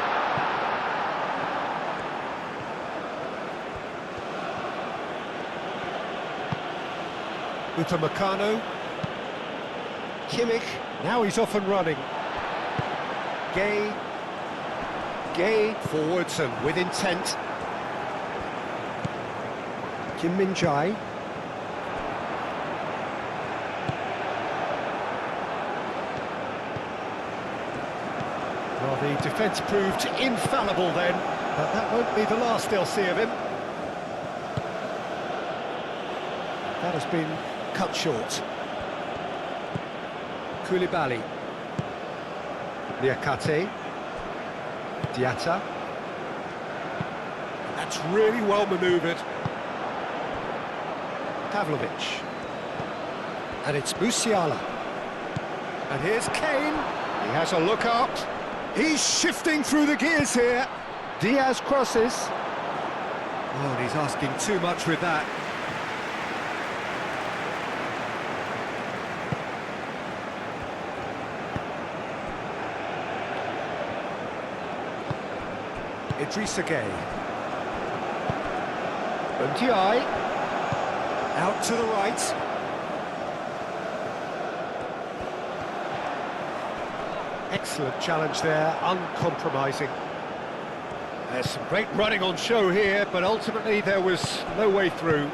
Upamecano. Kimmich. Now he's off and running. Gueye forwards and with intent. Kim Min-jae. Well, the defence proved infallible then, but that won't be the last they'll see of him. That has been cut short. Koulibaly. Niakate. Diatta. That's really well manoeuvred. Pavlovic. And it's Musiala. And here's Kane. He has a look up. He's shifting through the gears here. Diaz crosses. Oh, and he's asking too much with that. Idrissa Gueye. Ndiaye. Out to the right. Excellent challenge there, uncompromising. There's some great running on show here, but ultimately there was no way through.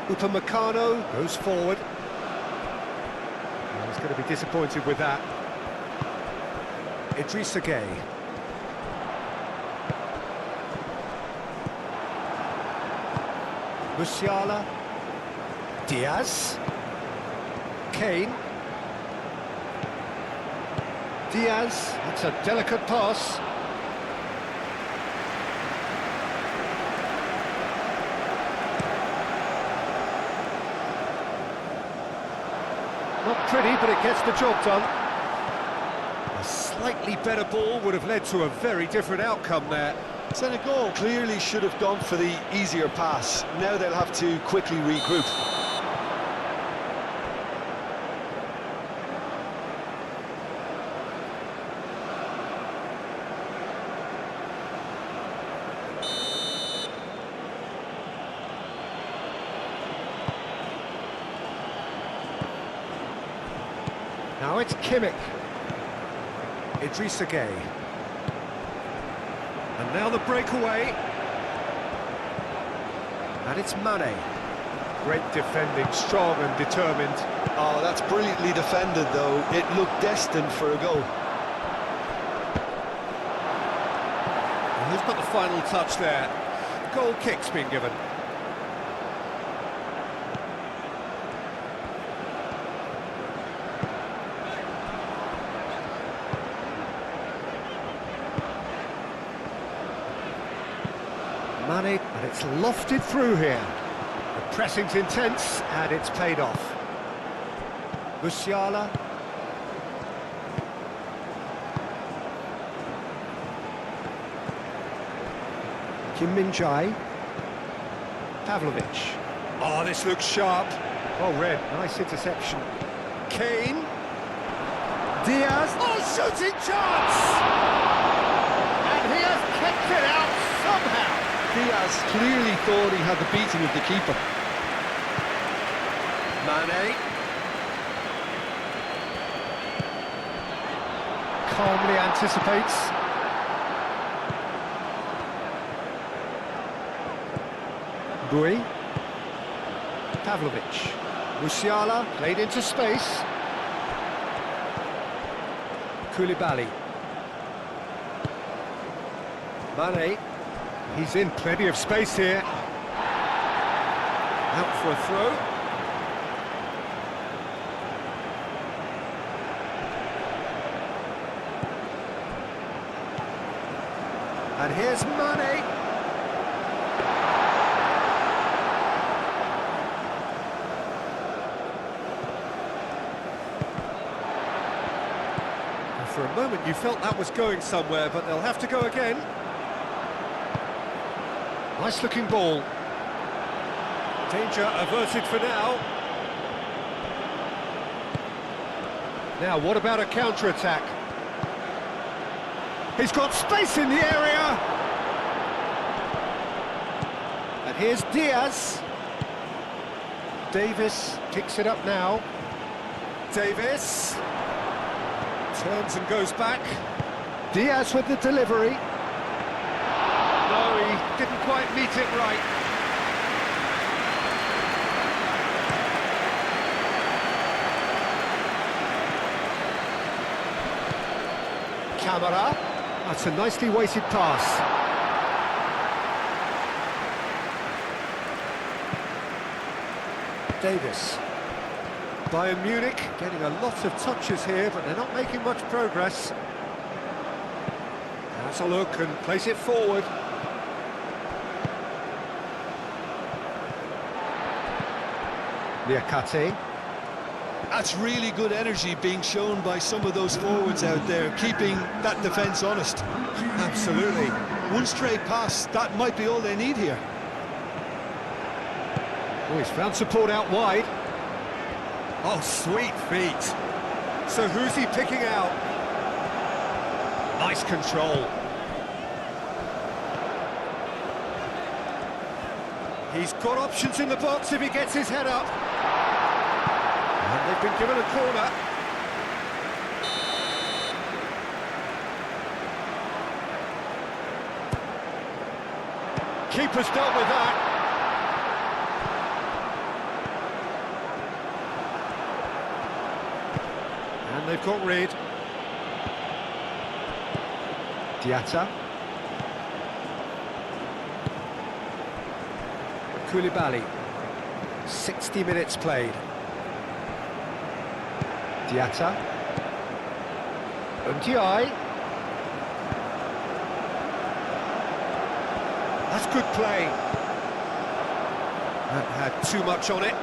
Upamecano goes forward. He's going to be disappointed with that. Idrissa Gueye. Musiala. Diaz. Kane. Diaz, that's a delicate pass. Not pretty, but it gets the job done. A slightly better ball would have led to a very different outcome there. Senegal clearly should have gone for the easier pass. Now they'll have to quickly regroup. Now it's Kimmich. Idrissa Gueye. And now the breakaway. And it's Mane. Great defending, strong and determined. Oh, that's brilliantly defended, though. It looked destined for a goal. And who's got the final touch there? Goal kick's been given. Mane, and it's lofted through here. The pressing's intense, and it's paid off. Musiala. Kim Min-jae. Pavlovic. Oh, this looks sharp. Oh, red, nice interception. Kane. Diaz. Oh, shooting chance! And he has kept it out somehow. Diaz clearly thought he had the beating of the keeper. Mane. Calmly anticipates. Bui. Pavlovic. Musiala played into space. Koulibaly. Mane. He's in plenty of space here. Out for a throw. And here's Mane. For a moment you felt that was going somewhere, but they'll have to go again. Nice looking ball. Danger averted for now. Now, what about a counter-attack? He's got space in the area! And here's Diaz. Davis picks it up now. Davis. Turns and goes back. Diaz with the delivery. No, he didn't quite meet it right. Camera. That's a nicely weighted pass. Davis. Bayern Munich getting a lot of touches here, but they're not making much progress. Has a look and plays it forward. Niakate. That's really good energy being shown by some of those forwards out there, keeping that defence honest. Absolutely. One straight pass, that might be all they need here. Oh, he's found support out wide. Oh, sweet feet. So who's he picking out? Nice control. He's got options in the box if he gets his head up. And they've been given a corner. Keeper's dealt with that. And they've got rid. Diatta. Koulibaly. 60 minutes played. Diatta. Ndiaye. That's good play. That had too much on it.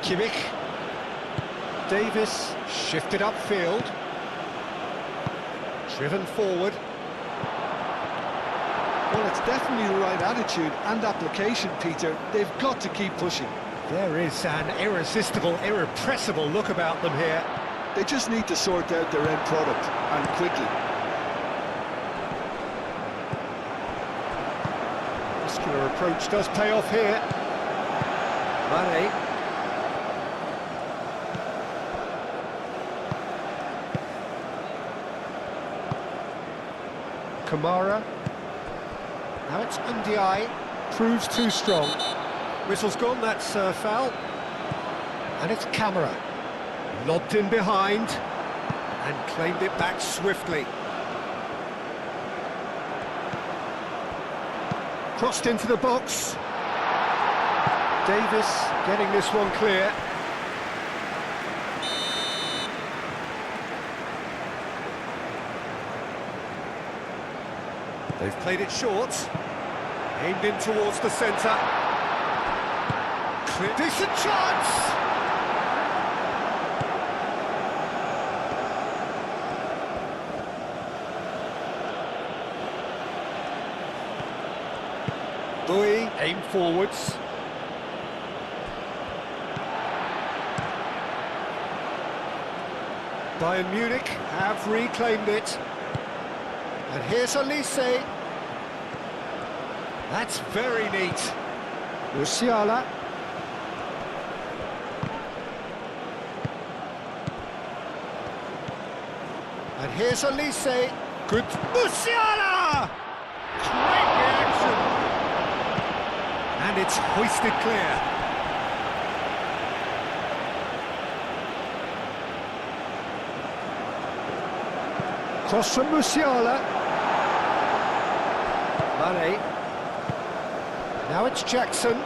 Kimmich. Davis shifted upfield. Driven forward. Well, it's definitely the right attitude and application, Peter. They've got to keep pushing. There is an irresistible, irrepressible look about them here. They just need to sort out their end product, and quickly. Muscular approach does pay off here. Mane. Kamara. Now it's Ndiaye. Proves too strong. Whistle's gone, that's foul. And it's Camera. Lobbed in behind. And claimed it back swiftly. Crossed into the box. Davis getting this one clear. They've played it short. Aimed in towards the centre. Decent chance! Bowie, aim forwards. Bayern Munich have reclaimed it. And here's Olise. That's very neat. Musiala. And here's Olise. Good. Musiala! Great reaction. And it's hoisted clear. Cross from Musiala. Mane. Now it's Jackson.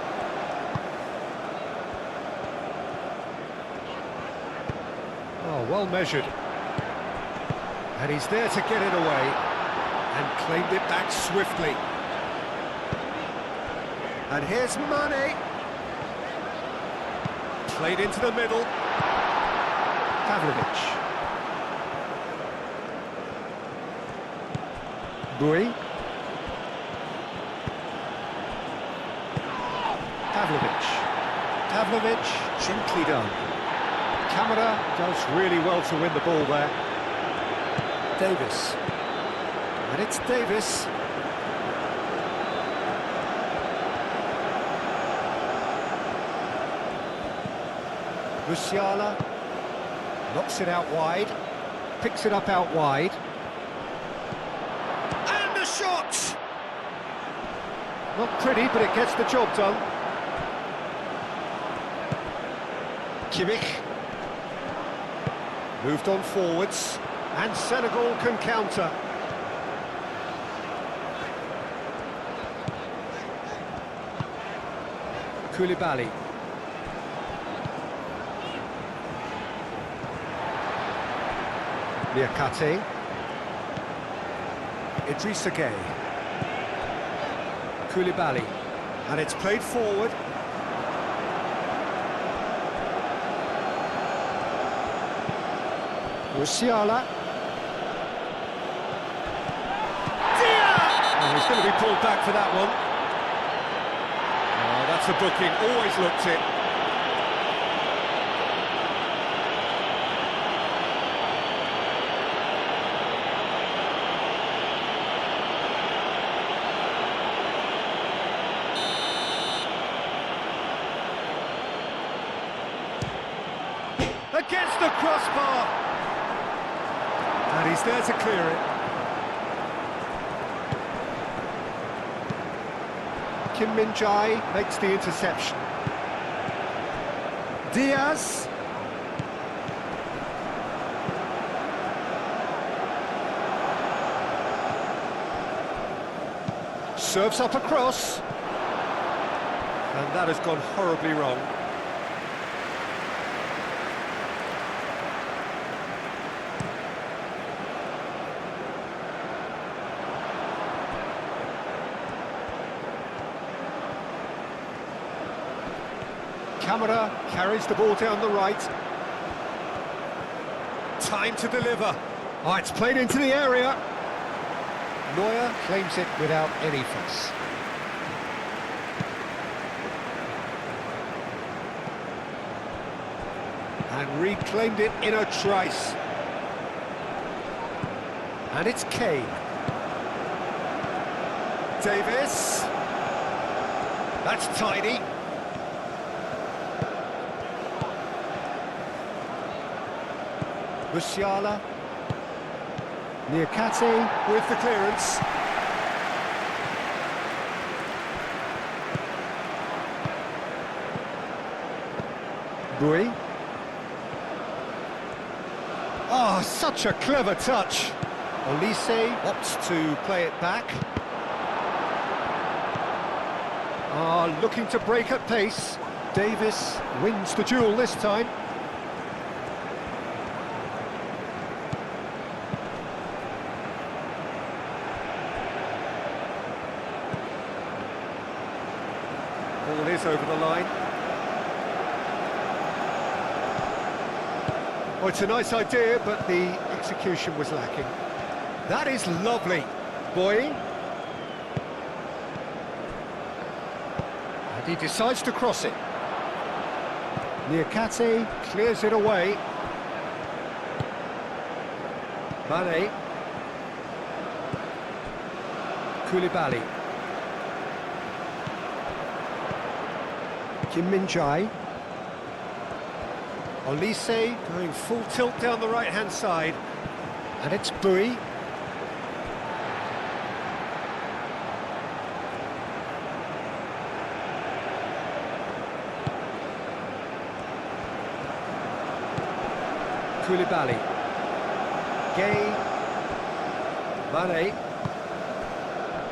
Oh, well measured. And he's there to get it away. And claimed it back swiftly. And here's Mane. Played into the middle. Pavlovic. Bowie. Pavlovic, gently done. Camera does really well to win the ball there. Davis. And it's Davis. Musiala knocks it out wide. picks it up out wide. And a shot! Not pretty, but it gets the job done. Kimmich. Moved on forwards, and Senegal can counter. Koulibaly. Niakate. Idrissa Gueye. Koulibaly. And it's played forward. Musiala. Oh, he's going to be pulled back for that one. Oh, that's a booking, always looked it. Against the crossbar. And he's there to clear it. Kim Min-jae makes the interception. Diaz. Serves up across. And that has gone horribly wrong. Camara carries the ball down the right. Time to deliver. Oh, it's played into the area. Neuer claims it without any fuss. And reclaimed it in a trice. And it's Kane. Davis. That's tidy. Musiala. Niakate with the clearance. Bui. Oh, such a clever touch. Olise opts to play it back. Looking to break at pace. Davis wins the duel this time. Ball is over the line. Oh, it's a nice idea, but the execution was lacking. That is lovely. Boy. And he decides to cross it. Niakate clears it away. Mane. Koulibaly. Kim Min-jae. Olise going full tilt down the right-hand side. And it's Bui. Koulibaly. Gueye. Mane.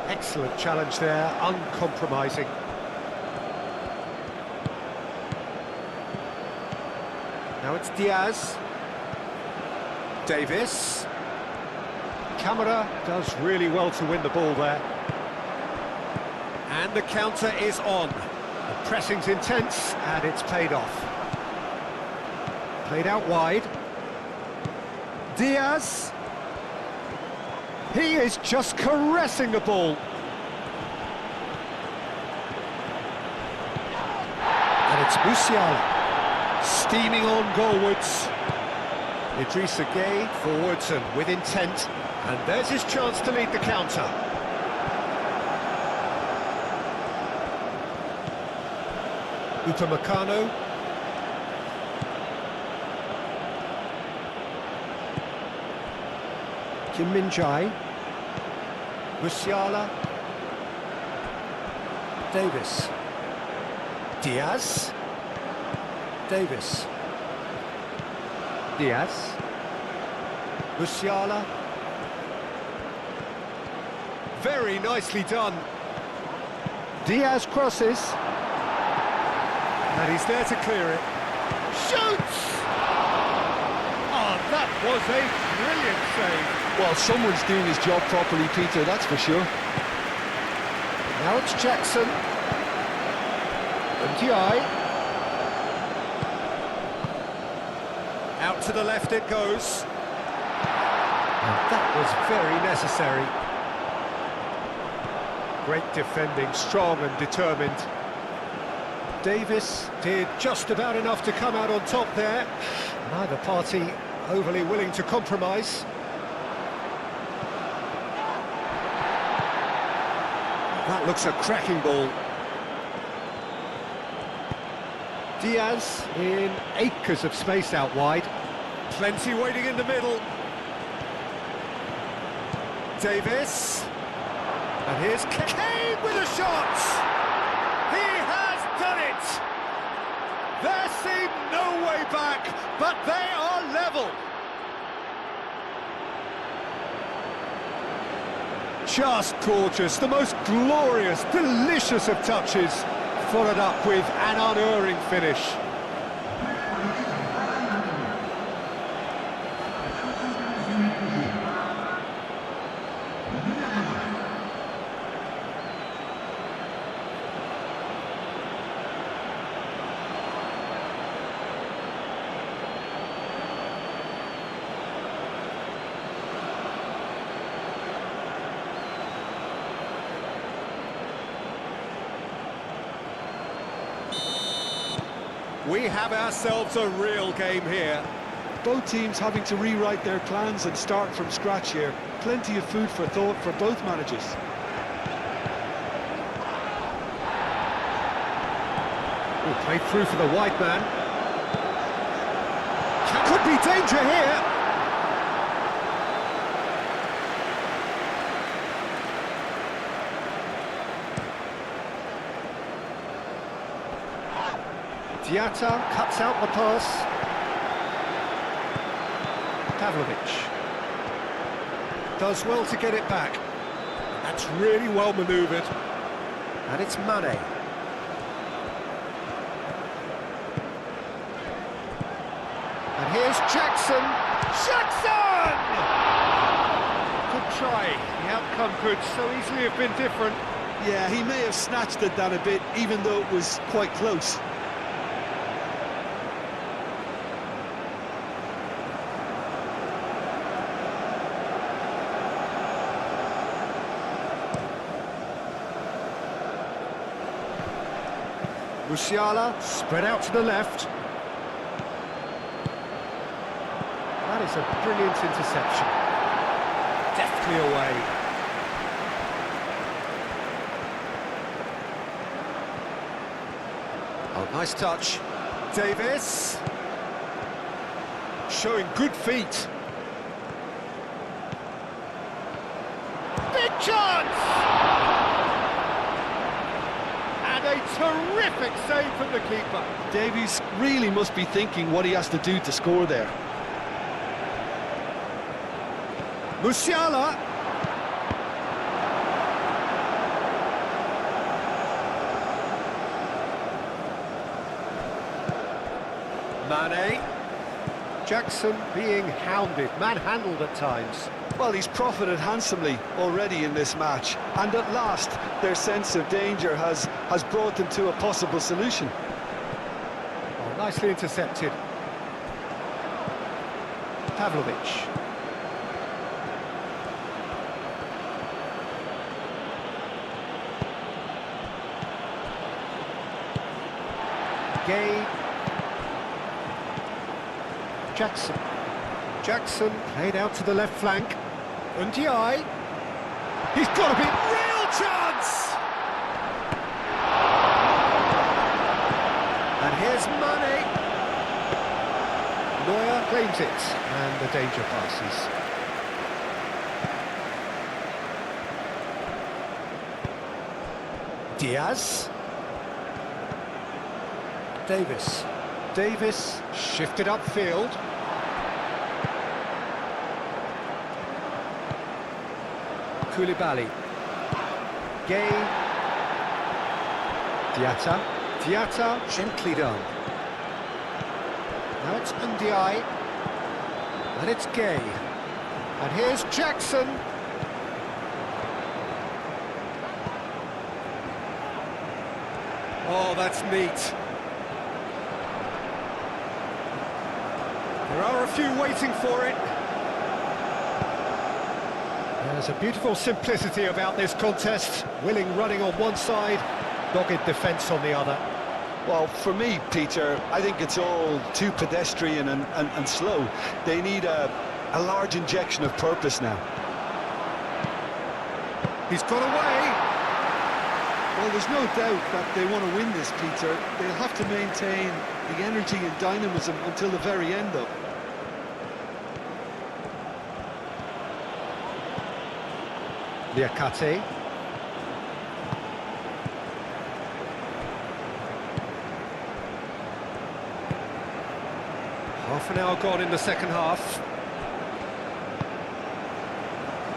Excellent challenge there, uncompromising. Now it's Diaz. Davis. Camara does really well to win the ball there. And the counter is on. The pressing's intense, and it's paid off. Played out wide. Diaz. He is just caressing the ball. And it's Musiala. Steaming on goalwards. Idrissa Gueye forwards and with intent. And there's his chance to lead the counter. Kim Min-jae. Musiala. Davis. Diaz. Davis. Diaz. Musiala. Very nicely done. Diaz crosses. And he's there to clear it. Shoots! Oh, that was a brilliant save. Well, someone's doing his job properly, Peter, that's for sure. Now it's Jackson. Ndiaye. Out to the left it goes. And that was very necessary. Great defending, strong and determined. Davis did just about enough to come out on top there. Neither party overly willing to compromise. That looks a cracking ball. Diaz in acres of space out wide. Plenty waiting in the middle. Davis. And here's Kane with a shot! He has done it! There seemed no way back, but they are level. Just gorgeous, the most glorious, delicious of touches, followed up with an unerring finish. We have ourselves a real game here. Both teams having to rewrite their plans and start from scratch here. Plenty of food for thought for both managers. Ooh, played through for the wide man. Could be danger here. Diatta cuts out the pass. Pavlovic Does well to get it back. That's really well manoeuvred. and it's Mane. And here's Jackson. Jackson! Good try. The outcome could so easily have been different. Yeah, he may have snatched it down a bit, even though it was quite close. Musiala spread out to the left. That is a brilliant interception. Deftly away. Oh, nice touch. Davis. Showing good feet. Big chance! And a terrific save from the keeper. Davies really must be thinking what he has to do to score there. Musiala. Mane. Jackson being hounded, manhandled at times. Well, he's profited handsomely already in this match, and at last their sense of danger has brought them to a possible solution. Oh, nicely intercepted. Pavlovic. Gay. Jackson. Jackson played out to the left flank. Ndiaye. He's got a big real chance! And here's Mane. Neuer claims it, and the danger passes. Diaz. Davis. Davis shifted upfield. Koulibaly. Gay. Diatta. Diatta, gently done. Now it's Ndiaye. And it's Gay. And here's Jackson. Oh, that's neat. There are a few waiting for it. There's a beautiful simplicity about this contest. Willing running on one side, dogged defence on the other. Well, for me, Peter, I think it's all too pedestrian and slow. They need a large injection of purpose now. He's got away. Well, there's no doubt that they want to win this, Peter. They'll have to maintain the energy and dynamism until the very end, though. Liakate. Half an hour gone in the second half.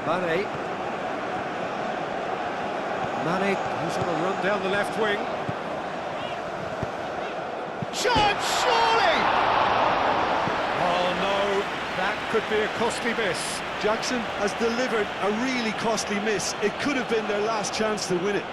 Mane. Mane, who's on a run down the left wing. Shot, surely! Oh no, that could be a costly miss. Jackson has delivered a really costly miss. It could have been their last chance to win it.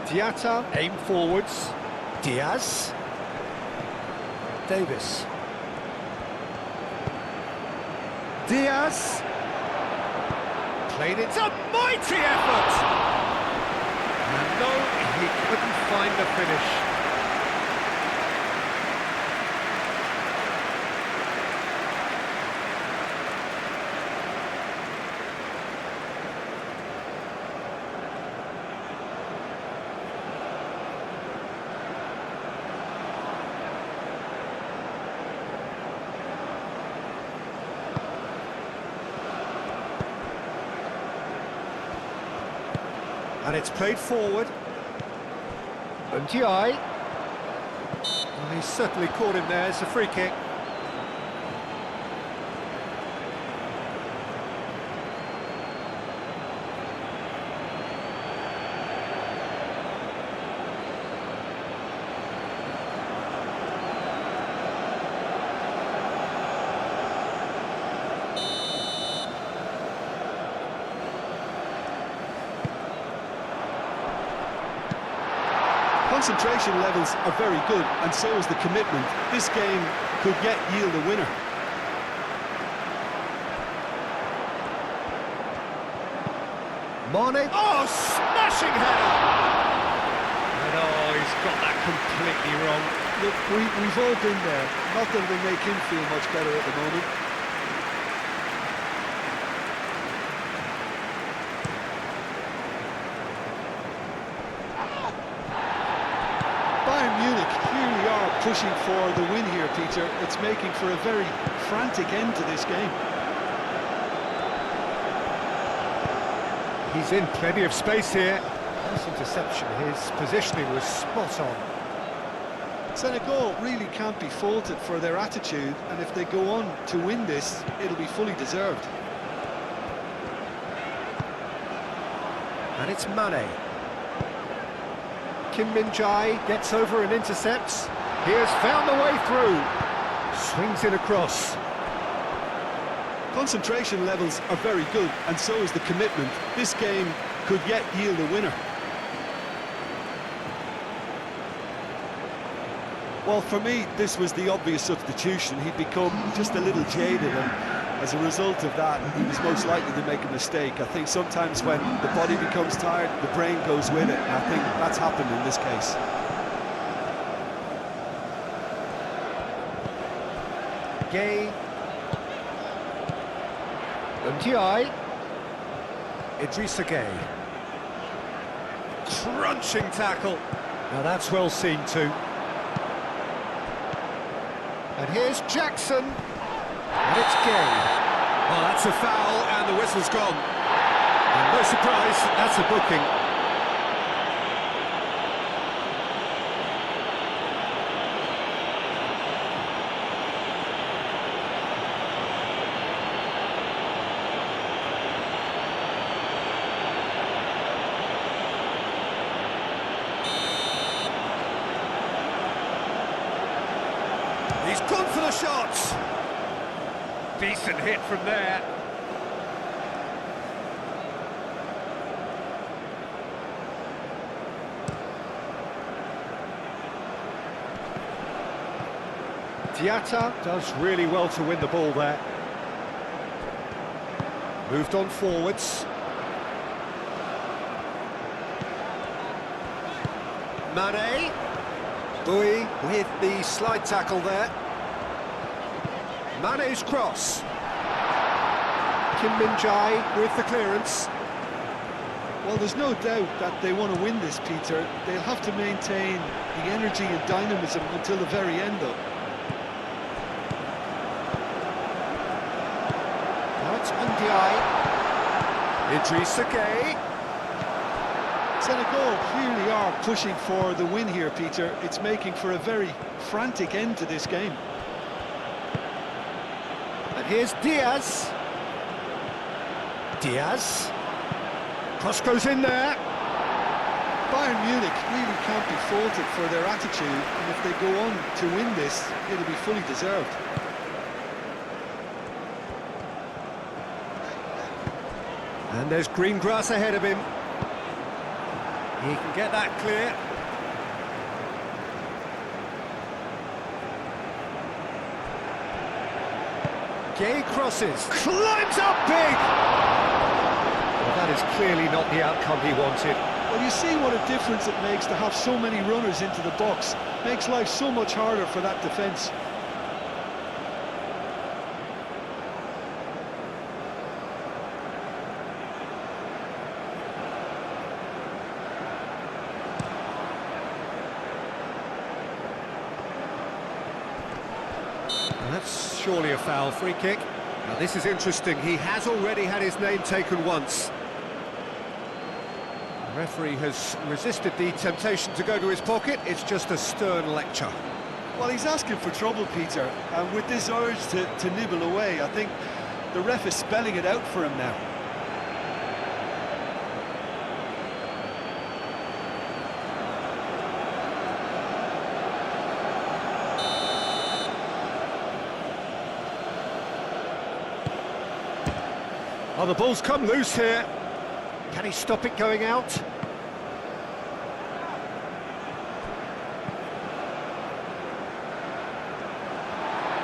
Diatta, aim forwards. Diaz. Davis. Diaz. Played it. It's a mighty effort! And no, he couldn't find the finish. And it's played forward. Ndiaye. Well, he's certainly caught him there. It's a free kick. Concentration levels are very good, and so is the commitment. This game could yet yield a winner. Mane. Oh, smashing header! And oh, he's got that completely wrong. Look, we've all been there. Not that it'll make him feel much better at the moment. Bayern Munich really are pushing for the win here, Peter. It's making for a very frantic end to this game. He's in plenty of space here. Nice interception. His positioning was spot on. Senegal really can't be faulted for their attitude, and if they go on to win this, it'll be fully deserved. And it's Mane. Kim Min-jae gets over and intercepts. He has found the way through. Swings it across. Concentration levels are very good, and so is the commitment. This game could yet yield a winner. Well, for me, this was the obvious substitution. He'd become just a little jaded, and as a result of that, he was most likely to make a mistake. I think sometimes when the body becomes tired, the brain goes with it, and I think that's happened in this case. Gay. Ndiaye. Idrissa Gay. crunching tackle. Now that's well seen too. And here's Jackson. And it's Gay. Well, that's a foul, and the whistle's gone. And no surprise, that's a booking. He's gone for the shots. Decent hit from there. Diatta does really well to win the ball there. Moved on forwards. Mane. Bui with the slide tackle there. Mane's cross. Kim Min-jae with the clearance. Well, there's no doubt that they want to win this, Peter. They'll have to maintain the energy and dynamism until the very end, though. Now it's Ndiaye. Idrissa Gueye. Senegal clearly are pushing for the win here, Peter. It's making for a very frantic end to this game. And here's Diaz. Diaz. Cross goes in there. Bayern Munich really can't be faulted for their attitude, and if they go on to win this, it'll be fully deserved. And there's green grass ahead of him. He can get that clear. Gay crosses. Climbs up big! Well, that is clearly not the outcome he wanted. Well, you see what a difference it makes to have so many runners into the box. Makes life so much harder for that defence. That's surely a foul. Free kick. Now this is interesting, he has already had his name taken once. The referee has resisted the temptation to go to his pocket. It's just a stern lecture. Well, he's asking for trouble, Peter, and with this urge to nibble away, I think the ref is spelling it out for him now. Oh, the ball's come loose here. Can he stop it going out?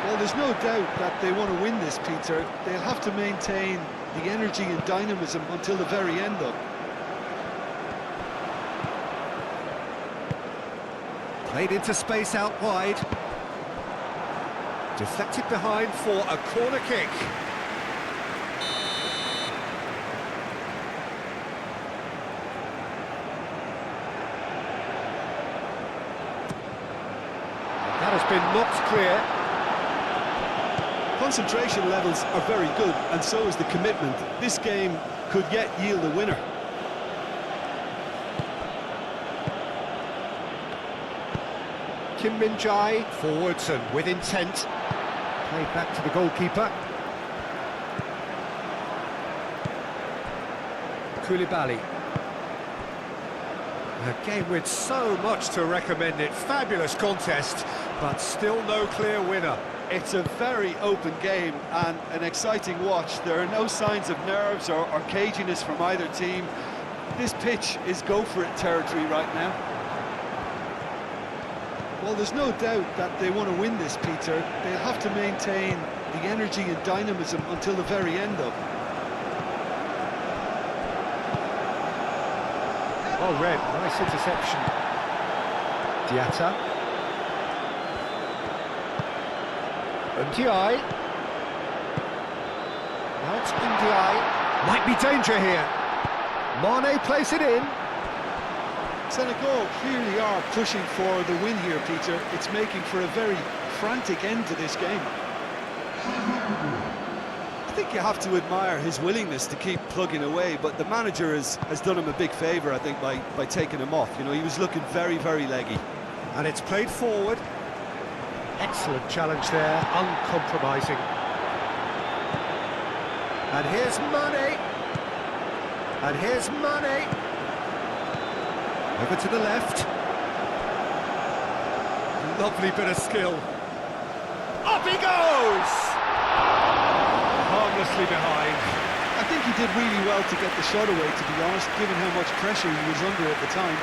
Well, there's no doubt that they want to win this, Peter. They'll have to maintain the energy and dynamism until the very end, though. Played into space out wide. Deflected behind for a corner kick. That has been knocked clear. Concentration levels are very good, and so is the commitment. This game could yet yield a winner. Kim Min-jae forwards and with intent. Played back to the goalkeeper. Koulibaly. A game with so much to recommend it. Fabulous contest, but still no clear winner. It's a very open game and an exciting watch. There are no signs of nerves or caginess from either team. This pitch is go-for-it territory right now. Well, there's no doubt that they want to win this, Peter. They'll have to maintain the energy and dynamism until the very end, though. Well read, nice interception. Diatta. Ndiaye. Now it's Ndiaye. Might be danger here. Mane plays it in. Senegal clearly are pushing for the win here, Peter. It's making for a very frantic end to this game. I think you have to admire his willingness to keep plugging away, but the manager has done him a big favour, I think, by taking him off. You know, he was looking very, very leggy. And it's played forward. Excellent challenge there, uncompromising. And here's Mane. And here's Mane. Over to the left. Lovely bit of skill. Up he goes! Harmlessly behind. I think he did really well to get the shot away, to be honest, given how much pressure he was under at the time.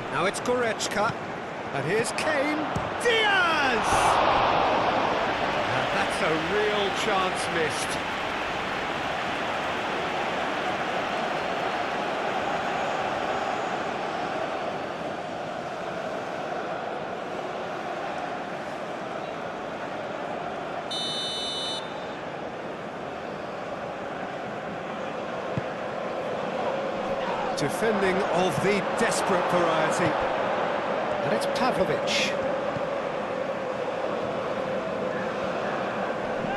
Now it's Goretzka, and here's Kane. Diaz! And that's a real chance missed. Defending of the desperate variety. And it's Pavlovic.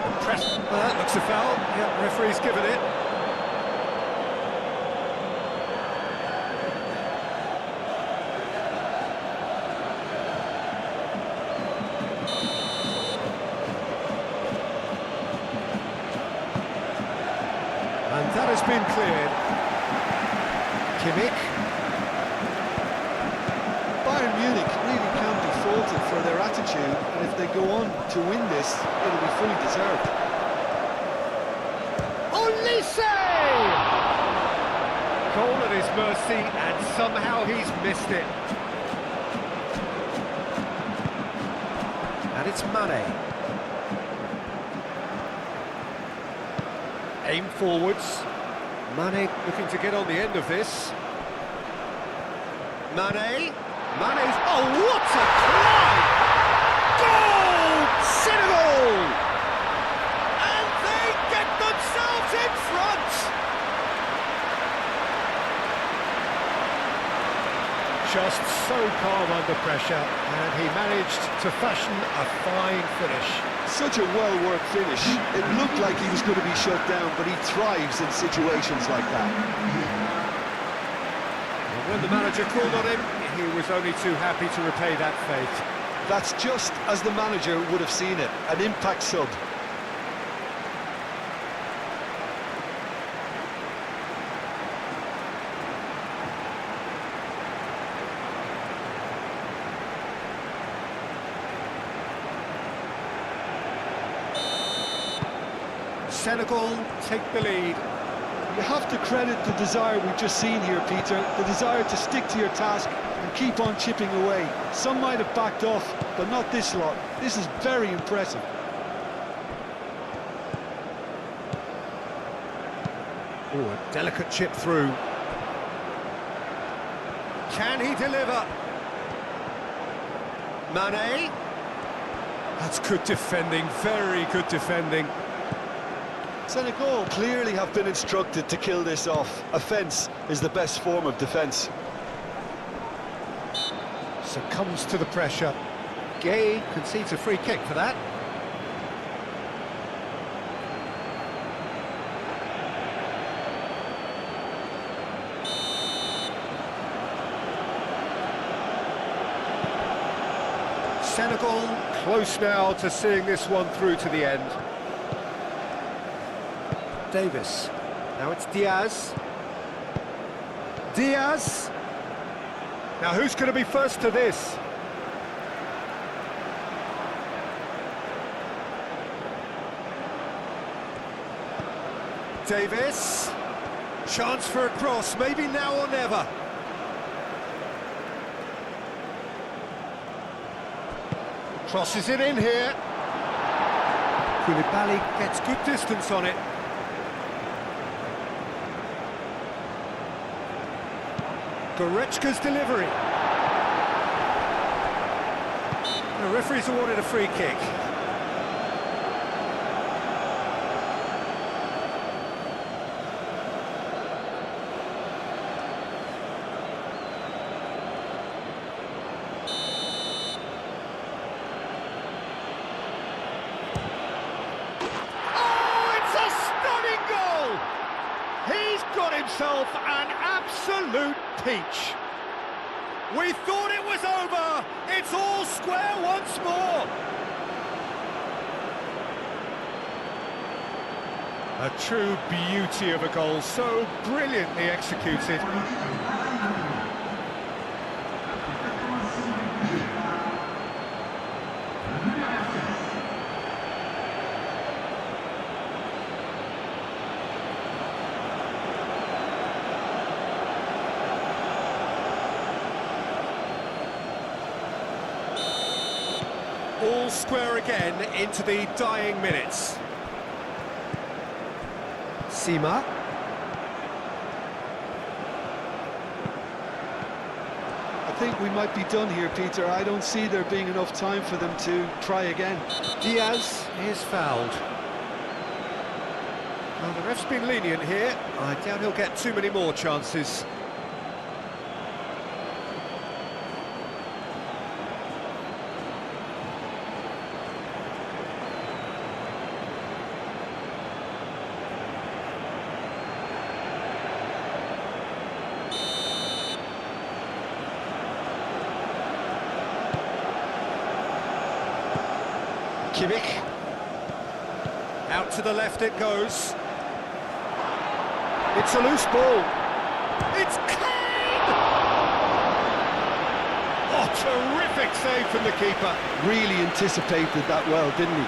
The press. Well, that looks a foul. Yeah, referee's given it. And that has been cleared. Kimmich. Bayern Munich really can't be faulted for their attitude, and if they go on to win this, it'll be fully deserved. Olise! Goal at his mercy, and somehow he's missed it. And it's Mane. Aim forwards. Mane looking to get on the end of this. Mane. Mane's... Oh, what a climb! Goal! Senegal! And they get themselves in front! Just so calm under pressure, and he managed to fashion a fine finish. Such a well-worked finish. It looked like he was going to be shut down, but he thrives in situations like that. And when the manager called on him, he was only too happy to repay that fate. That's just as the manager would have seen it, an impact sub. Senegal take the lead. You have to credit the desire we've just seen here, Peter, the desire to stick to your task and keep on chipping away. Some might have backed off, but not this lot. This is very impressive. Oh, a delicate chip through. Can he deliver? Mane? That's good defending, very good defending. Senegal clearly have been instructed to kill this off. Offence is the best form of defence. Succumbs to the pressure. Gay concedes a free kick for that. Senegal close now to seeing this one through to the end. Davis. Now it's Diaz. Diaz. Now who's going to be first to this? Davis. Chance for a cross, maybe now or never. Crosses it in here. Koulibaly gets good distance on it. Goretzka's delivery. The referee's awarded a free kick. He's got himself an absolute peach. We thought it was over. It's all square once more. A true beauty of a goal, so brilliantly executed. All square again into the dying minutes. Sima. I think we might be done here, Peter. I don't see there being enough time for them to try again. Diaz is fouled. Well, the ref's been lenient here. I doubt he'll get too many more chances. Kimmich. Out to the left it goes. It's a loose ball. It's Kane! Oh, terrific save from the keeper. Really anticipated that well, didn't he?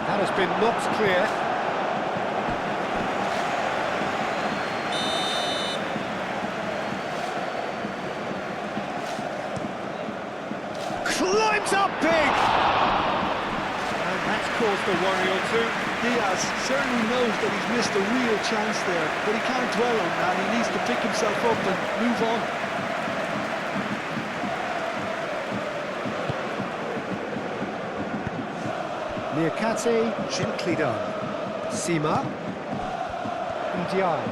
That has been knocked clear. Climbs up big! And that's caused a worry or two. Diaz certainly knows that he's missed a real chance there, but he can't dwell on that. He needs to pick himself up and move on. Niakate, gently done. Sima. Ndiaye.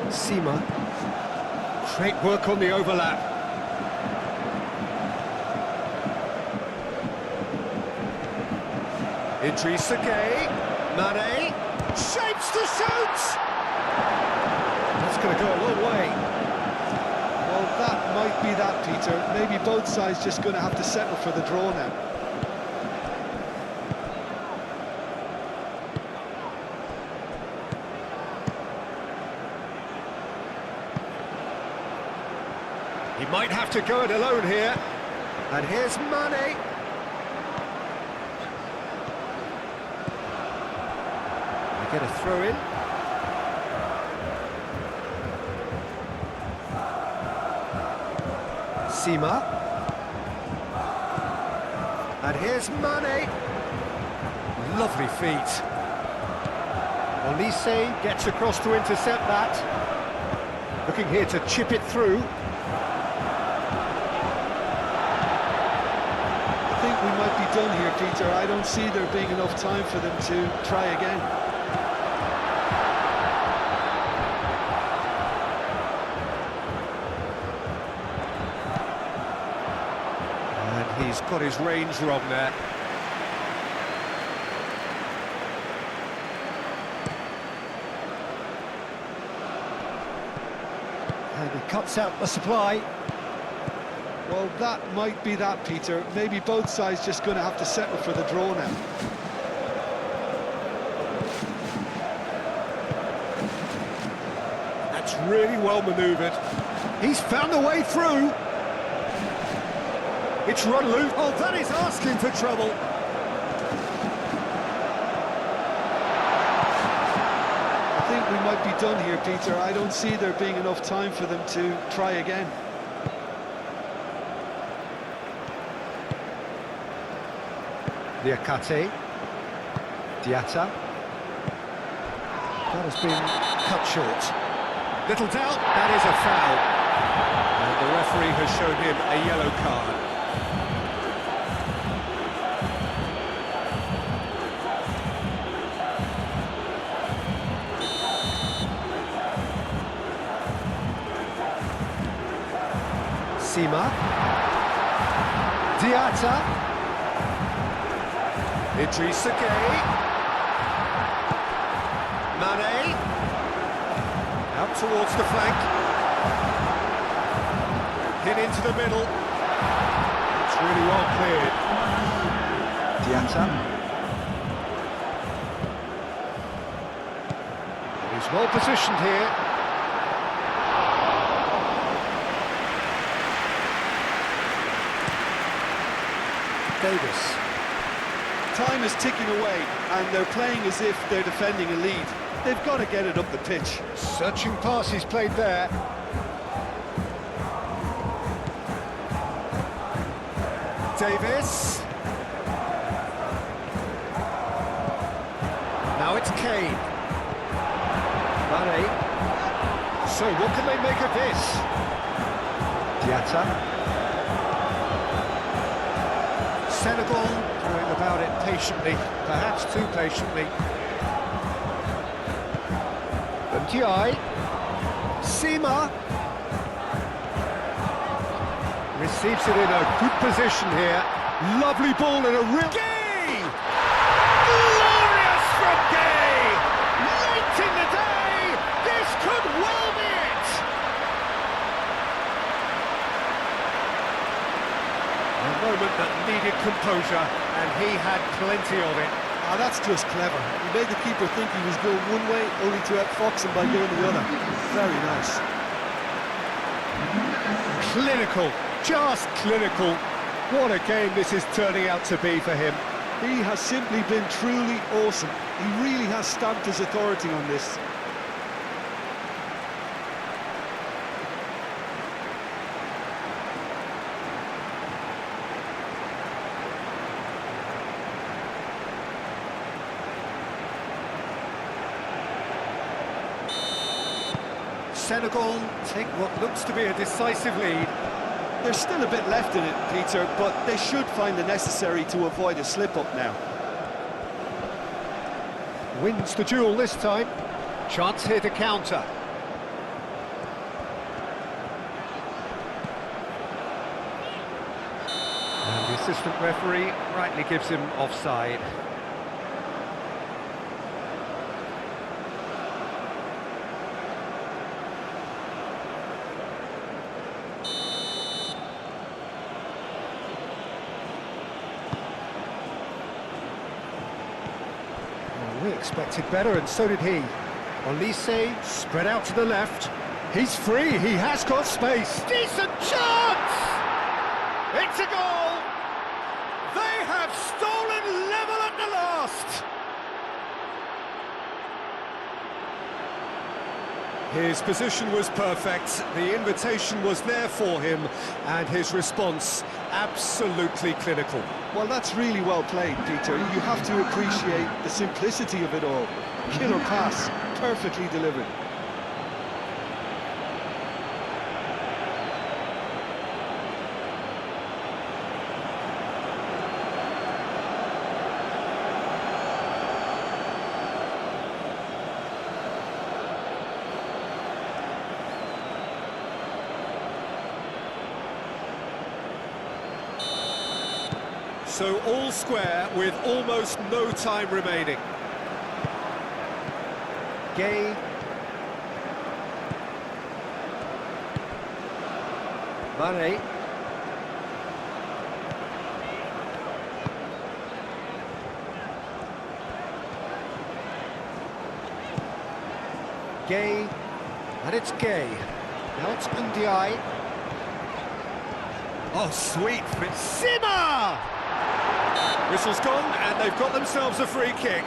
Sima. Great work on the overlap. Idrissa Gueye. Mane. Shapes to shoot! That's going to go a long way. Well, that might be that, Peter. Maybe both sides just going to have to settle for the draw now. He might have to go it alone here. And here's Mane. They get a throw in. Sima. And here's Mane. Lovely feet. Olise gets across to intercept that. Looking here to chip it through. We might be done here, Peter. I don't see there being enough time for them to try again. And he's got his range wrong there. And he cuts out the supply. Well, that might be that, Peter. Maybe both sides just going to have to settle for the draw now. That's really well manoeuvred. He's found a way through. It's run loose. Oh, that is asking for trouble. I think we might be done here, Peter. I don't see there being enough time for them to try again. Diakate. Diatta. That has been cut short. Little doubt, that is a foul. And the referee has shown him a yellow card. Sima. Diatta. Idrissa Gueye. Mane. Out towards the flank. Hit into the middle. It's really well cleared. Diatta. He's well positioned here. Davis. Time is ticking away, and they're playing as if they're defending a lead. They've got to get it up the pitch. Searching pass he's played there. Davis. Now it's Kane. Mane. So what can they make of this? Diatta. Senegal going about it patiently, perhaps too patiently. Ndiaye. Sima receives it in a good position here. Lovely ball and a real... Gay! Glorious from Gay! Late in the day! This could well be it! A moment that needed composure, and he had plenty of it. Ah, that's just clever. He made the keeper think he was going one way, only to outfox him by going the other. Very nice. Clinical, just clinical. What a game this is turning out to be for him. He has simply been truly awesome. He really has stamped his authority on this. Senegal take what looks to be a decisive lead. There's still a bit left in it, Peter, but they should find the necessary to avoid a slip-up now. Wins the duel this time. Chance here to counter. And the assistant referee rightly gives him offside. We expected better, and so did he. Olise spread out to the left. He's free, he has got space. Decent chance! It's a goal! They have stolen level at the last! His position was perfect, the invitation was there for him, and his response absolutely clinical. Well, that's really well played, Peter. You have to appreciate the simplicity of it all. Killer pass, perfectly delivered. So all square with almost no time remaining. Gay. Mane. Gay. And it's Gay. Now it's Ndiaye. Oh, sweet fit. Simmer! Whistle's gone, and they've got themselves a free kick.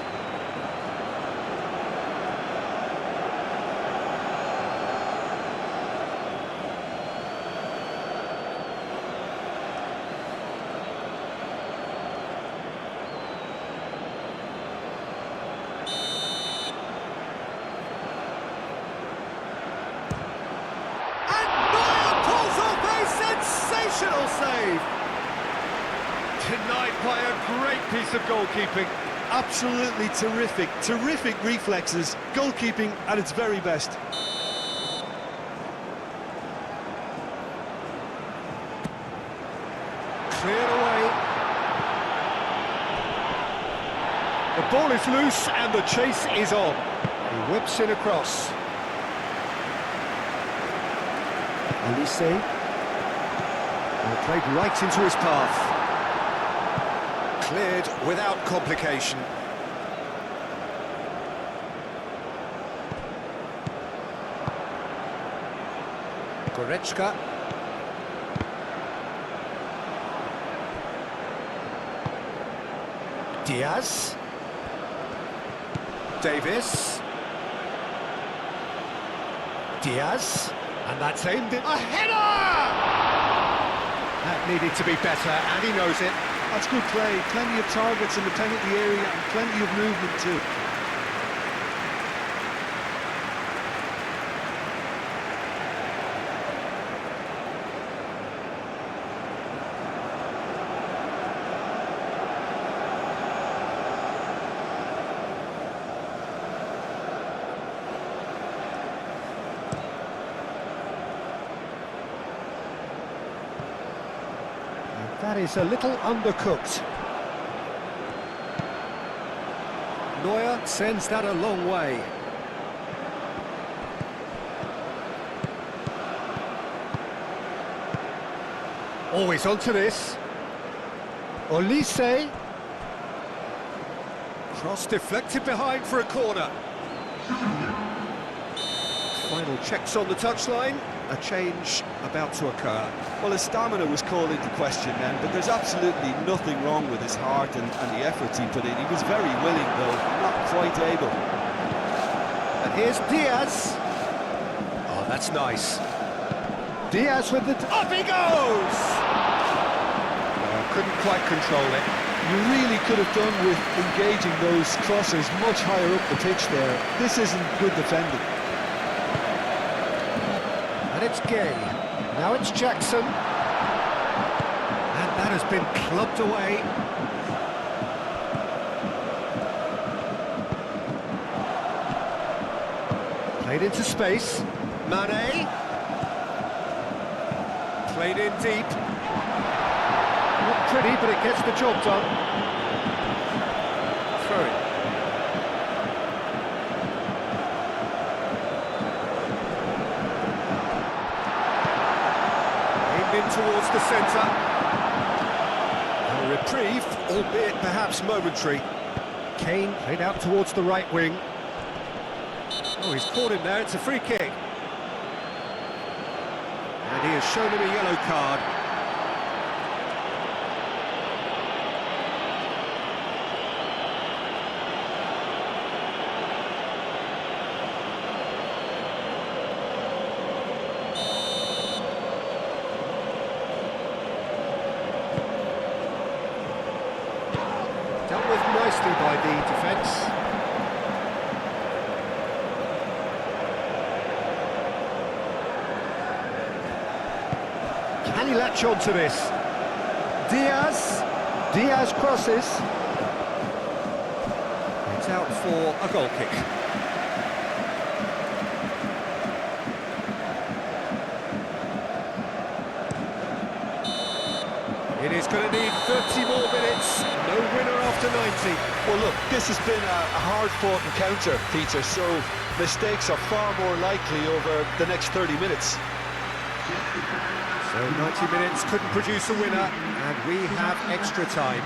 Sensational save! Denied by a great piece of goalkeeping. Absolutely terrific, terrific reflexes, goalkeeping at its very best. Cleared away. The ball is loose and the chase is on. He whips it across. Olise. Played right into his path. Cleared without complication. Goretzka. Diaz. Davis. Diaz. And that's aimed at a header! That needed to be better, and he knows it. That's good play. Plenty of targets in the penalty area and plenty of movement too. That is a little undercooked. Neuer sends that a long way. Always onto this. Olise. Cross deflected behind for a corner. Final checks on the touchline. A change about to occur. Well, his stamina was called into question then, but there's absolutely nothing wrong with his heart and the efforts he put in. He was very willing, though, not quite able. And here's Diaz. Oh, that's nice. Diaz with the... Up he goes! couldn't quite control it. You really could have done with engaging those crosses much higher up the pitch there. This isn't good defending. And it's Gay. Now it's Jackson. And that has been clubbed away. Played into space. Mane. Played in deep. Not pretty, but it gets the job done. Throw it. Aimed in towards the centre. A reprieve, albeit perhaps momentary. Kane played out towards the right wing. Oh, he's caught him there, it's a free kick. And he has shown him a yellow card. Dealt with nicely by the defence. Can he latch on to this? Diaz crosses. It's out for a goal kick. It is going to need 30 more minutes. No winner after 90. Well, look, this has been a hard-fought encounter, Peter, so mistakes are far more likely over the next 30 minutes. So 90 minutes couldn't produce a winner, and we have extra time.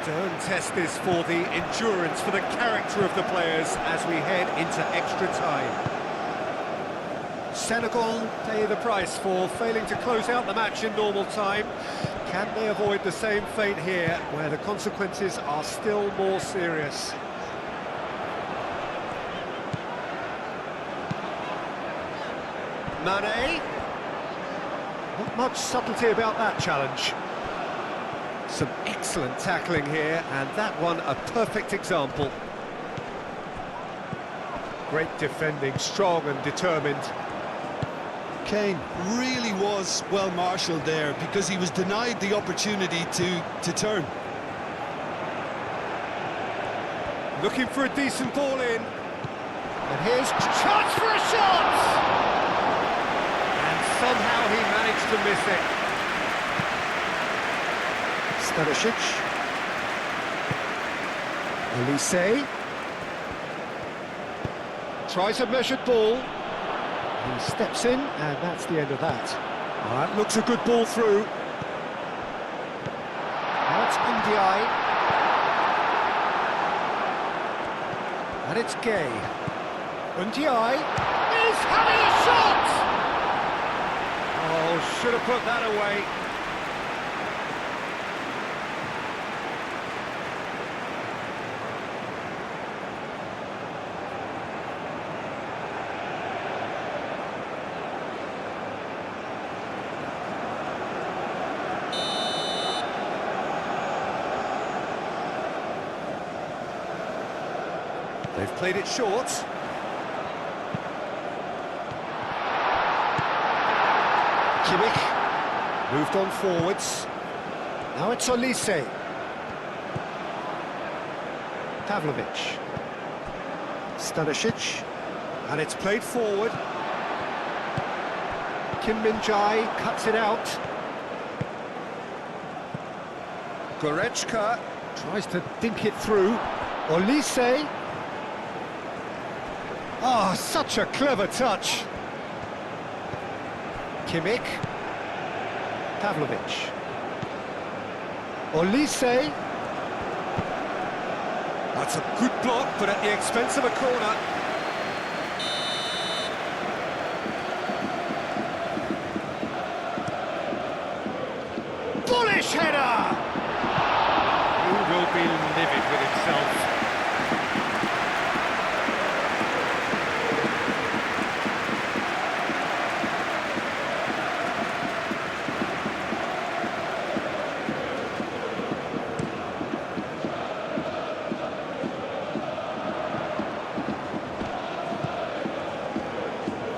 Stern test this for the endurance, for the character of the players as we head into extra time. Senegal pay the price for failing to close out the match in normal time. Can they avoid the same fate here, where the consequences are still more serious? Mane. Not much subtlety about that challenge. Some excellent tackling here, and that one a perfect example. Great defending, strong and determined. Kane really was well marshalled there because he was denied the opportunity to turn. Looking for a decent ball in. And here's chance for a shot! And somehow he managed to miss it. Stanisic. Olise. Tries a measured ball. He steps in, and that's the end of that. That looks a good ball through. Now it's Ndiaye. And it's Gay. Ndiaye Is having a shot! Oh, should have put that away. They've played it short. Kimmich. Moved on forwards. Now it's Olise. Pavlovic. Stanisic. And it's played forward. Kim Min-jae cuts it out. Goretzka. Tries to dink it through. Olise. Ah, such a clever touch. Kimmich. Pavlovic. Olise. That's a good block, but at the expense of a corner. Bullish header! He will be livid with himself.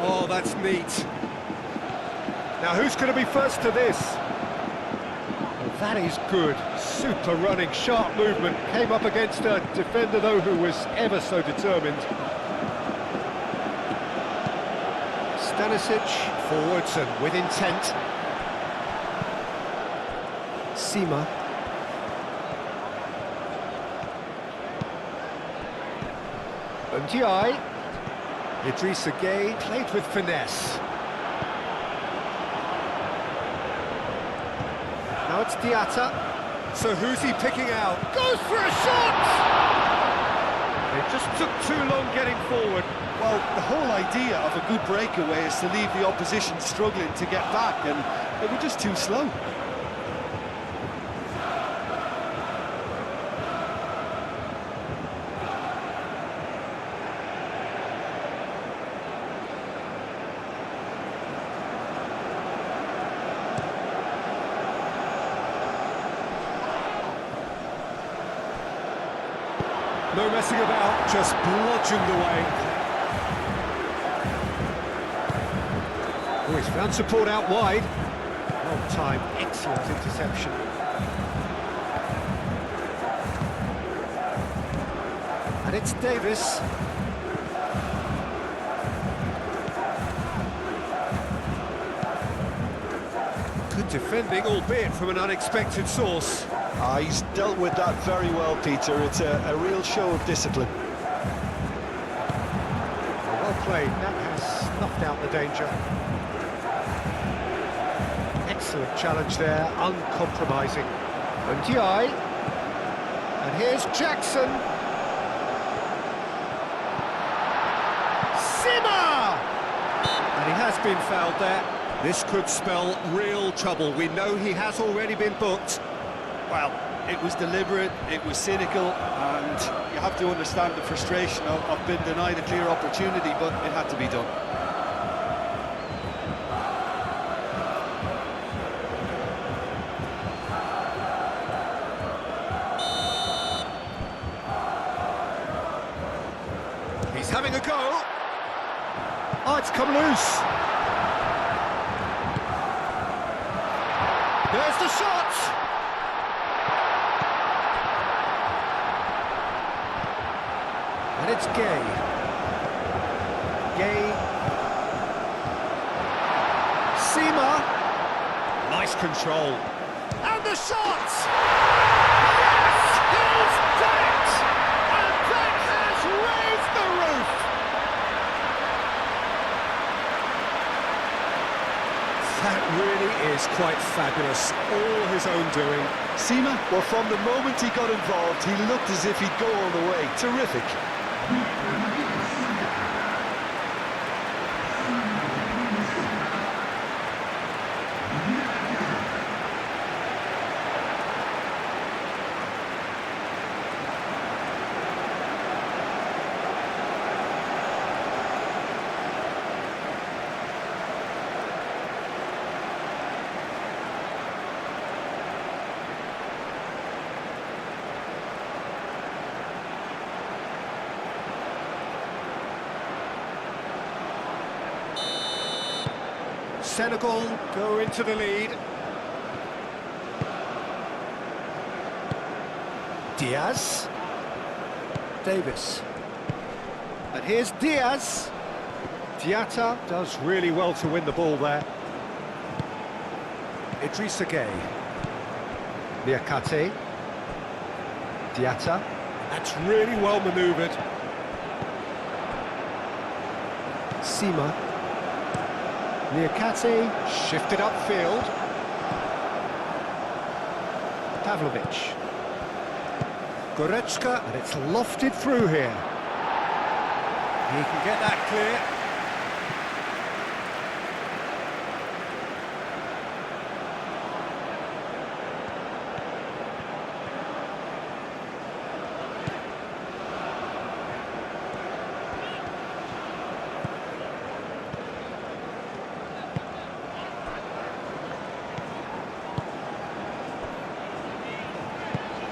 Oh, that's neat. Now, who's going to be first to this? Well, that is good. Super running, sharp movement. Came up against a defender, though, who was ever so determined. Stanisic, forwards and with intent. Sima. Ndiaye. Idrissa Gueye played with finesse. Now it's Diatta. So who's he picking out? Goes for a shot! It just took too long getting forward. Well, the whole idea of a good breakaway is to leave the opposition struggling to get back, and they were just too slow. No messing about, just bludgeoned away. Oh, he's found support out wide. Long time, excellent interception. And it's Davis. Good defending, albeit from an unexpected source. He's dealt with that very well, Peter. It's a real show of discipline. Well played, that has snuffed out the danger. Excellent challenge there, uncompromising. Ndiaye. And here's Jackson. Simmer! And he has been fouled there. This could spell real trouble. We know he has already been booked. Well, it was deliberate, it was cynical, and you have to understand the frustration of being denied a clear opportunity, but it had to be done. He's having a go. Oh, it's come loose. There's the shot. And it's Gay. Gay. Seema. Nice control. And the shot! Yes! He's done it! And that has raised the roof! That really is quite fabulous. All his own doing. Seema, well, from the moment he got involved, he looked as if he'd go all the way. Terrific. Senegal go into the lead. Diaz. Davis. And here's Diaz. Diatta does really well to win the ball there. Idrissa Gay. Niakate. Diatta. That's really well manoeuvred. Seema. Niakate. Shifted upfield. Pavlovic. Goretzka, and it's lofted through here. He can get that clear.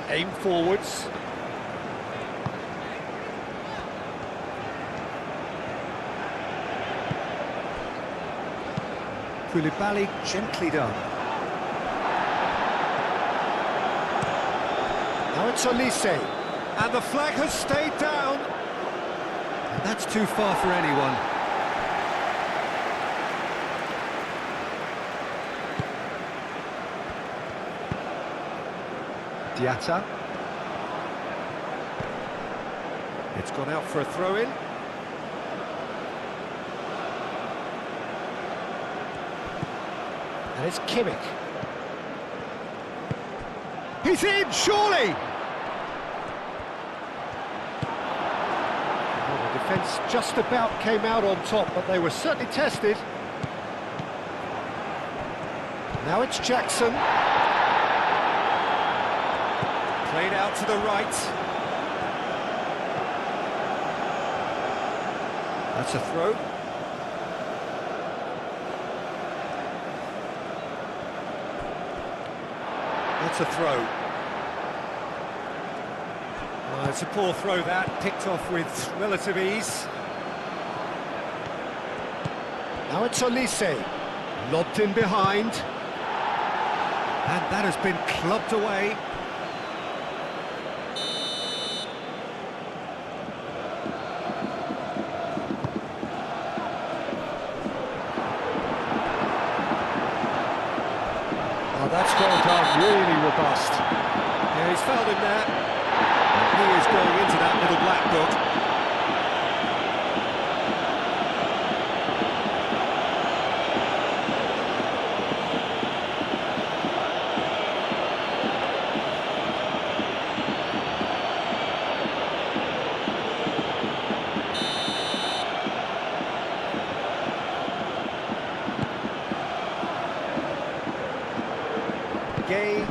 Aim forwards. Koulibaly gently done. Now it's Olise. And the flag has stayed down. And that's too far for anyone. Diatta. It's gone out for a throw-in. And it's Kimmich. He's in, surely! Well, the defence just about came out on top, but they were certainly tested. Now it's Jackson. Played out to the right. That's a throw. That's a throw. It's a poor throw that, picked off with relative ease. Now it's Olise. Lobbed in behind. And that has been clubbed away. Oh, that's well done, really robust. Yeah, he's fouled him there. And he is going into that little black book. Gay,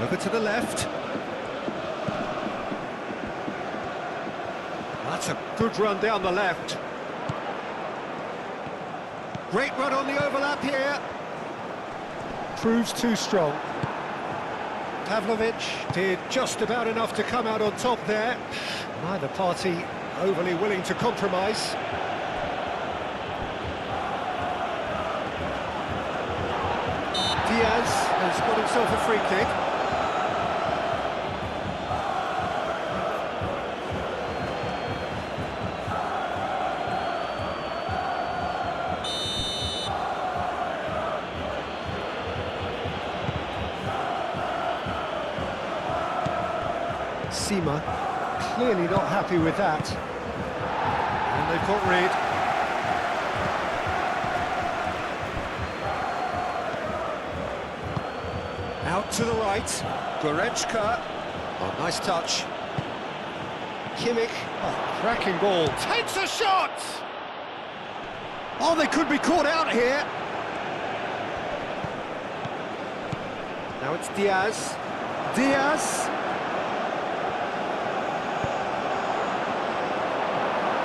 over to the left. That's a good run down the left. Great run on the overlap here. Proves too strong. Pavlovic did just about enough to come out on top there. Neither party overly willing to compromise. Diaz has got himself a free kick. Sima, clearly not happy with that. And they've got rid. Out to the right, Goretzka. Oh, nice touch. Kimmich, oh, cracking ball, takes a shot! Oh, they could be caught out here. Now it's Diaz. Diaz.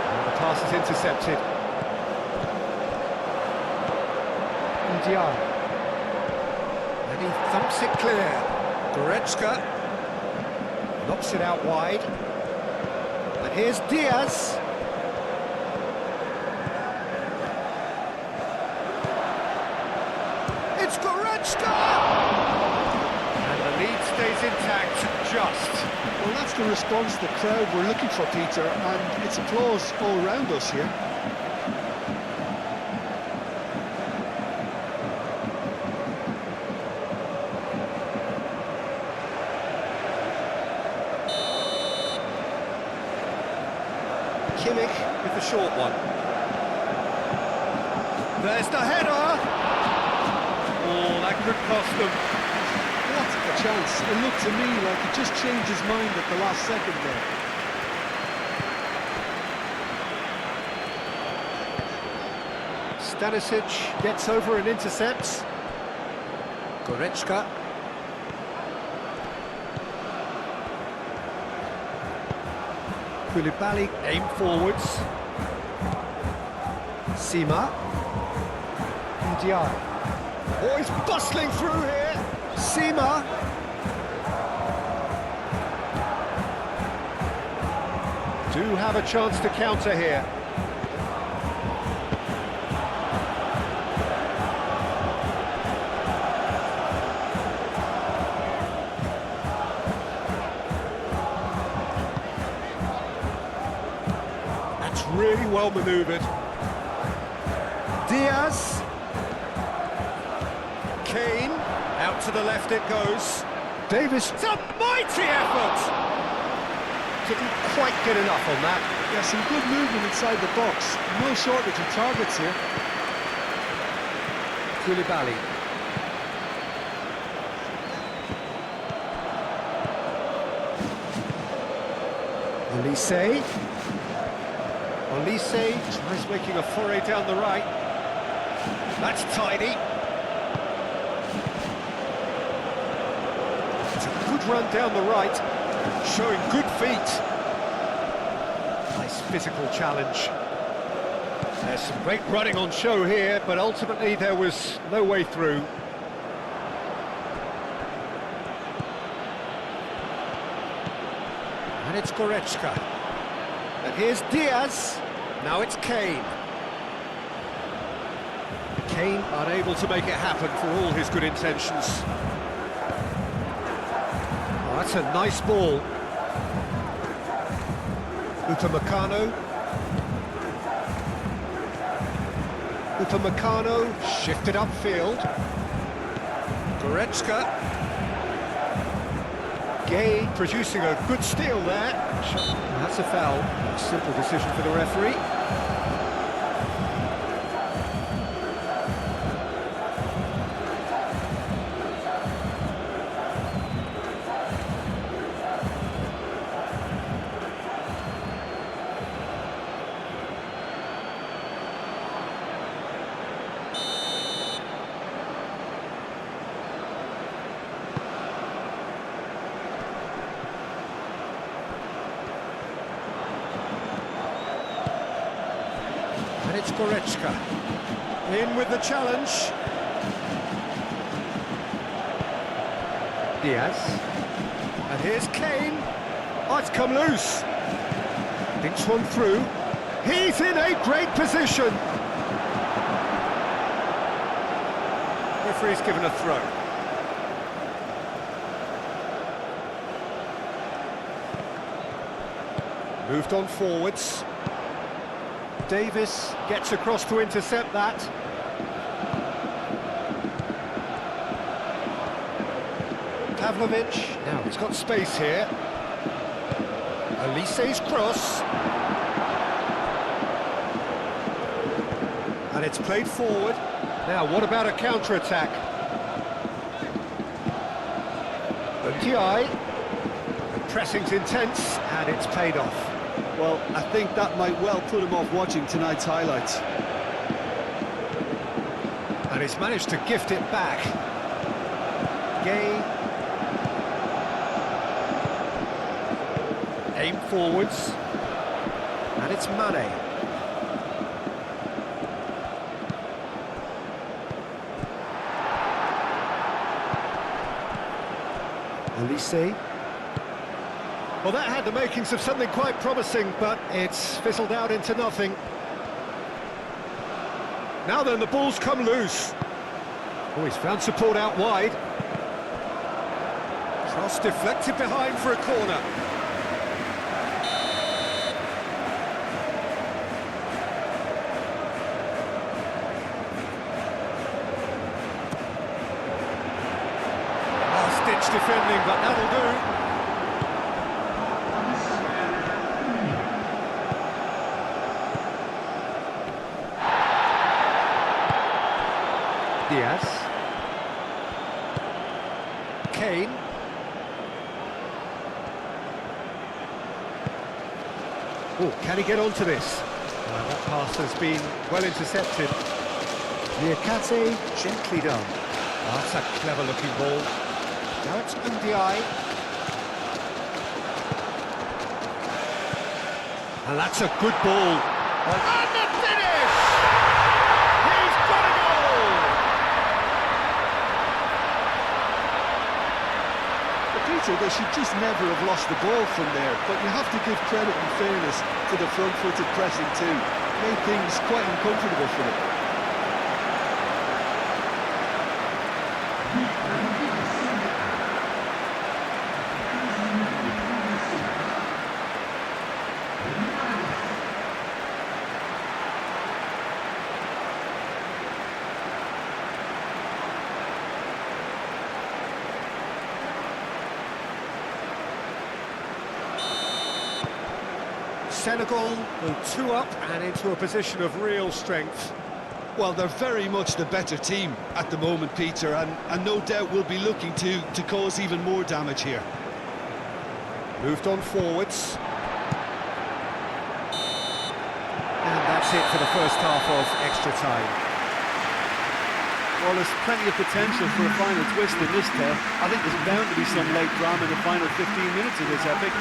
And the pass is intercepted. Ndiaye. And he thumps it clear. Goretzka knocks it out wide. And here's Diaz. It's Goretzka! And the lead stays intact, just. Well, that's the response the crowd were looking for, Peter, and it's applause all around us here. Kimmich with the short one. There's the header! Oh, that could cost them. What a chance. It looked to me like he just changed his mind at the last second there. Stanisic gets over and intercepts. Goretzka. Koulibaly aim forwards. Sima. Ndiaye. Oh, he's bustling through here. Sima. Do have a chance to counter here. That's really well manoeuvred. Diaz. Kane, out to the left it goes. Davis. It's a mighty effort! Didn't quite get enough on that. Yeah, some good movement inside the box. No shortage of targets here. Koulibaly. Olise. Olise tries making a foray down the right. That's tidy. Good run down the right, showing good feet. Nice physical challenge. There's some great running on show here, but ultimately there was no way through. And it's Goretzka. And here's Diaz. Now it's Kane. Kane unable to make it happen for all his good intentions. That's a nice ball. Upamecano. Upamecano shifted upfield. Goretzka. Gay producing a good steal there. That's a foul. Simple decision for the referee. it's Goretzka. In with the challenge. Diaz. And here's Kane. Oh, it's come loose. Thinks one through. He's in a great position. Referee's given a throw. Moved on forwards. Davis gets across to intercept that. Pavlovic, now he's got space here. Olise's cross. And it's played forward. Now, what about a counter-attack? The pressing's intense, and it's paid off. Well, I think that might well put him off watching tonight's highlights. And he's managed to gift it back. Gay. Aim forwards. And it's Mane. Olise. Well, that had the makings of something quite promising, but it's fizzled out into nothing. Now then, the ball's come loose. Oh, he's found support out wide. Cross deflected behind for a corner. Last-ditch defending, but that'll do. Diaz. Kane. Oh, can he get onto this? That pass has been well intercepted. Liakate, gently done. Oh, that's a clever-looking ball. Now it's Ndiaye. And that's a good ball. And the finish! He's got a goal! Peter, they should just never have lost the ball from there, but you have to give credit and fairness to the front-footed pressing too. Made things quite uncomfortable for them. Senegal go 2 up and into a position of real strength. Well, they're very much the better team at the moment, Peter, and no doubt will be looking to cause even more damage here. Moved on forwards. And that's it for the first half of extra time. Well, there's plenty of potential for a final twist in this tale. I think there's bound to be some late drama in the final 15 minutes of this epic.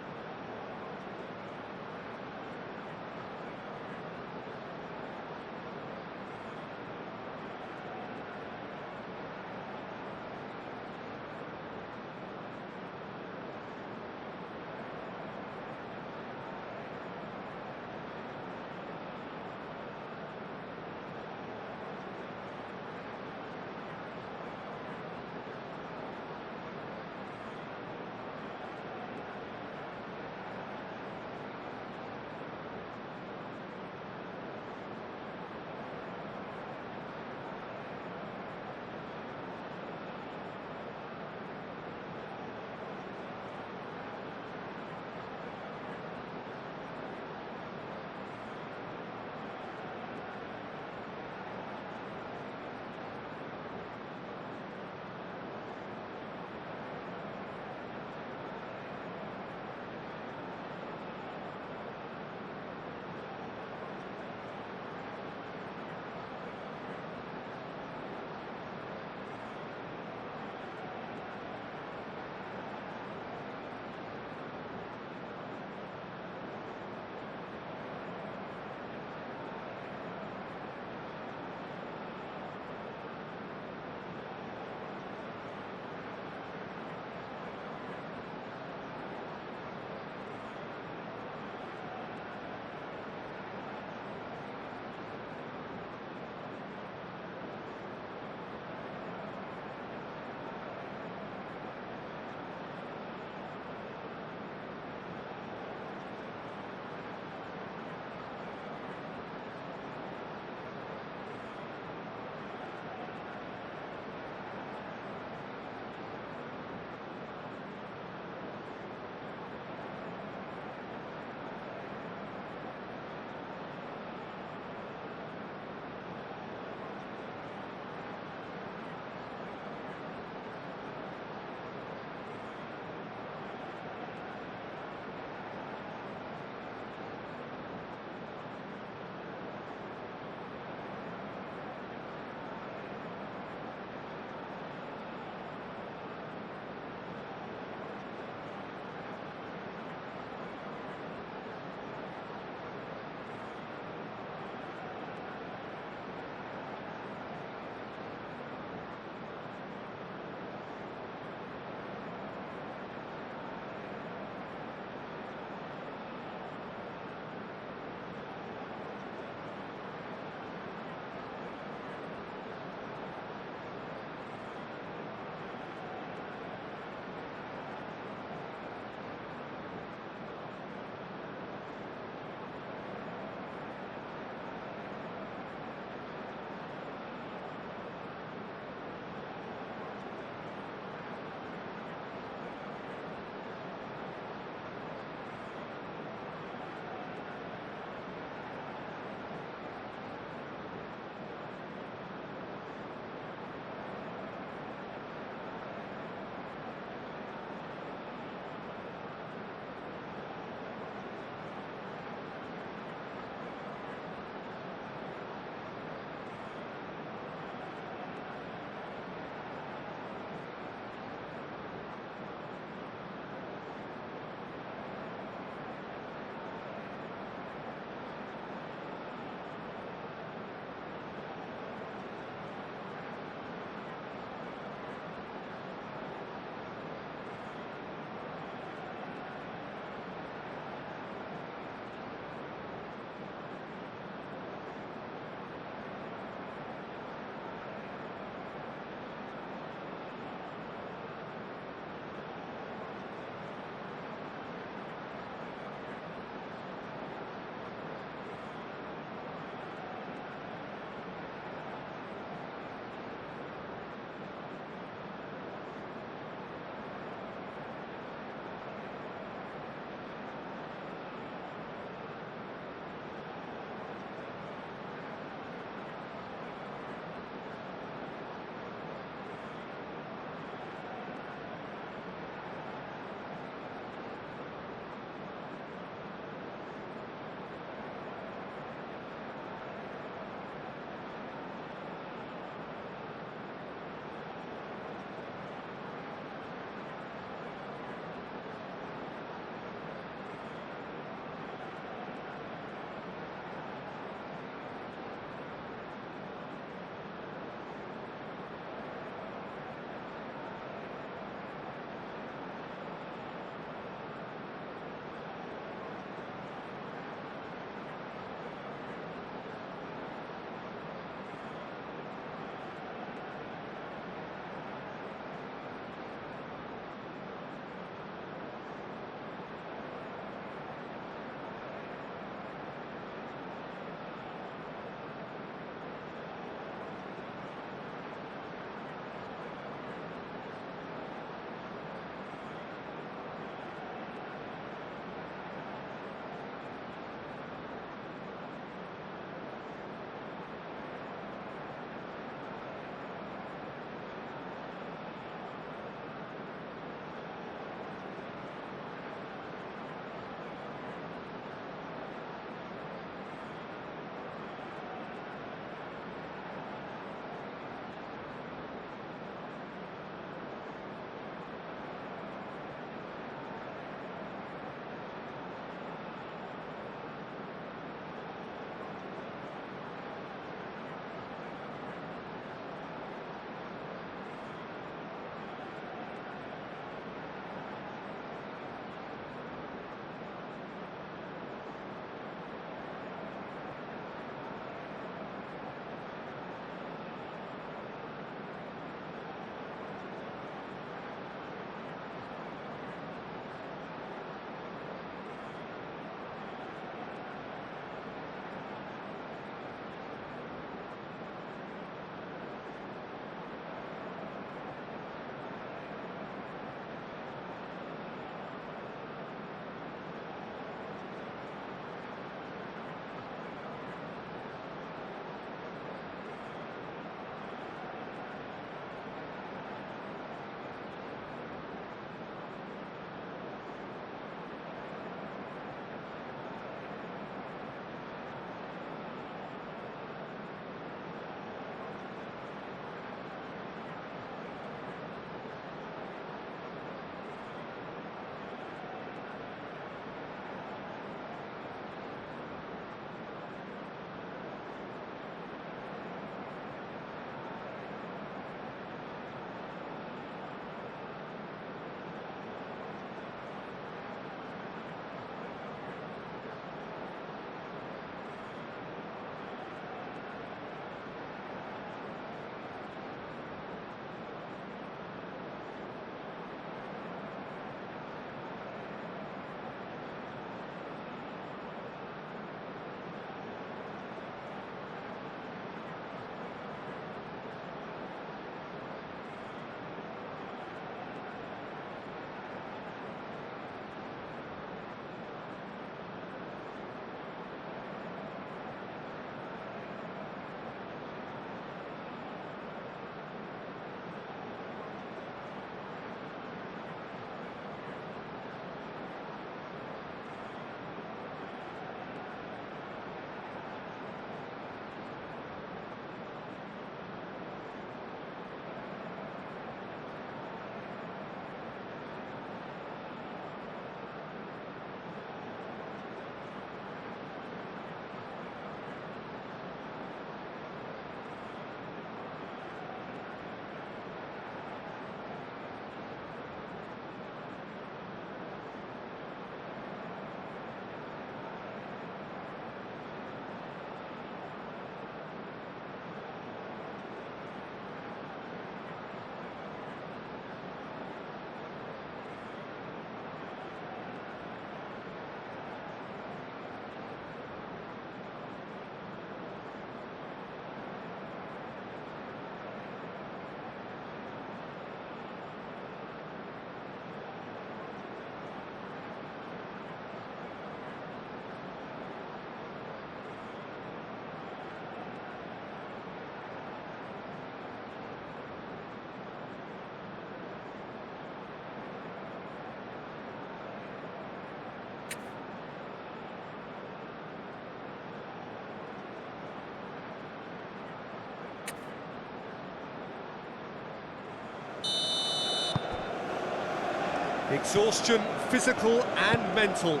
Exhaustion, physical and mental.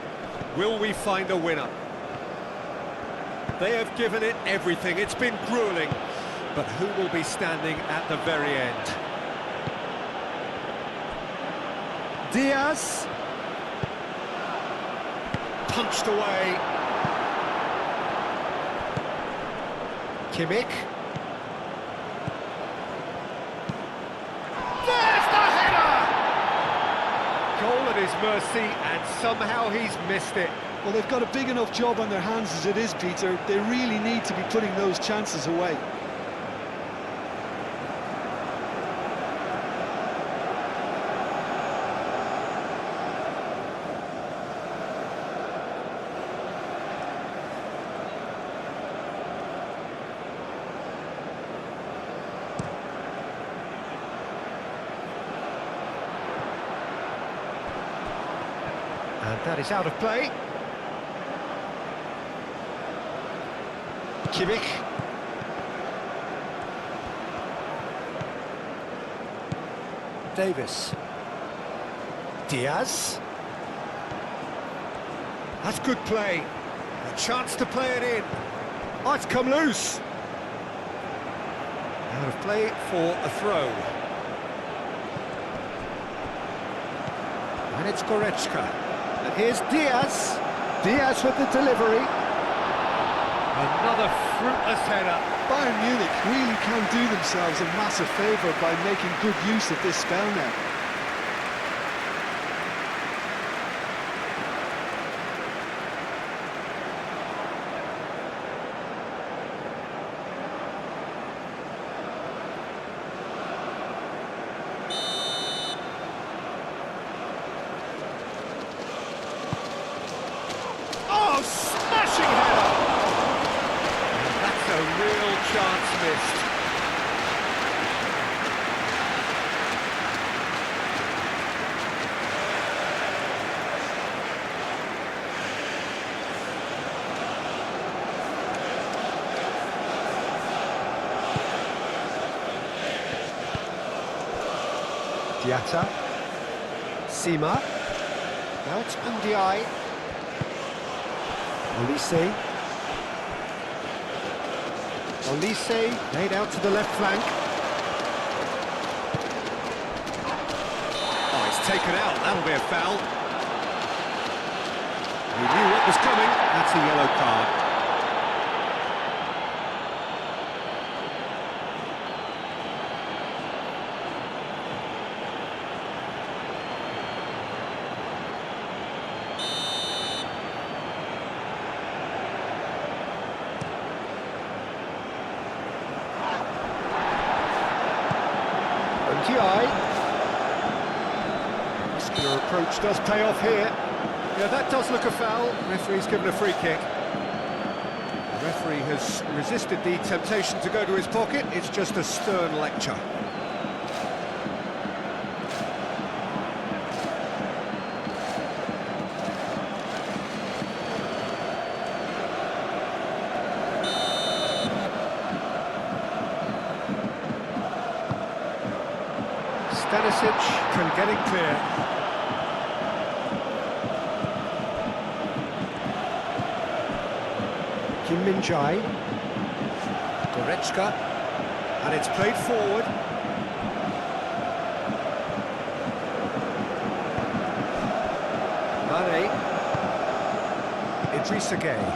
Will we find a winner? They have given it everything. It's been grueling. But who will be standing at the very end? Diaz. Punched away. Kimmich. There's the header! Goal at his mercy, and somehow he's missed it. Well, they've got a big enough job on their hands as it is, Peter. They really need to be putting those chances away. And that is out of play. Kimmich. Davis. Diaz. That's good play. A chance to play it in. Oh, it's come loose. Out of play for a throw. And it's Goretzka. And here's Diaz. Diaz with the delivery. Another fruitless header. Bayern Munich really can do themselves a massive favour by making good use of this spell now. Oh, smashing header! That's a real chance missed. Diatta. Sima. Now it's Ndiaye. Olise. Olise laid out to the left flank. Oh, he's taken out. That'll be a foul. He knew what was coming. That's a yellow card. Ndiaye. Muscular approach does pay off here. Yeah, that does look a foul. Referee's given a free kick. The referee has resisted the temptation to go to his pocket. It's just a stern lecture. Stanisic can get it clear. Kim Min-jae. Goretzka, and it's played forward. Mane. Idrissa Gueye.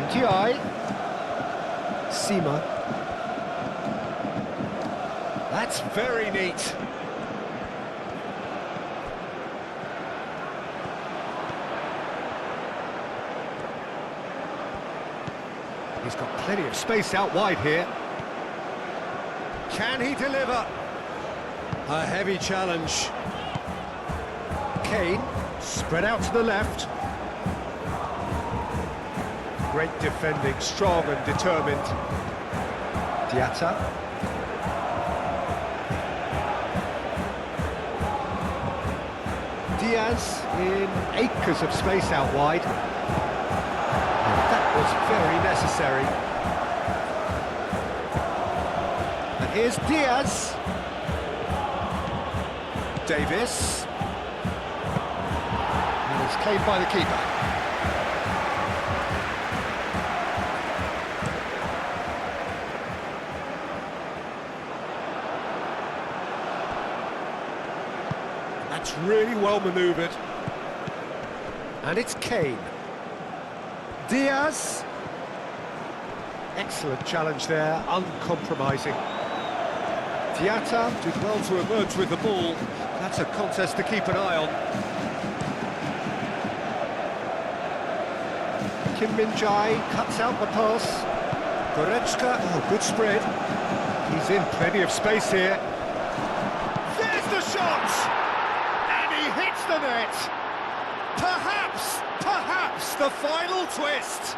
Ndiaye. Sima. That's very neat. He's got plenty of space out wide here. Can he deliver? A heavy challenge. Kane. Spread out to the left. Great defending, strong and determined. Diatta. Diaz in acres of space out wide. And that was very necessary. And here's Diaz. Davis. And it's caved by the keeper. That's really well manoeuvred. And it's Kane. Diaz. Excellent challenge there, uncompromising. Diatta. Did well to emerge with the ball. That's a contest to keep an eye on. Kim Min-jae cuts out the pass. Goretzka. Oh, good spread. He's in plenty of space here. There's the shot! And he hits the net! Perhaps the final twist!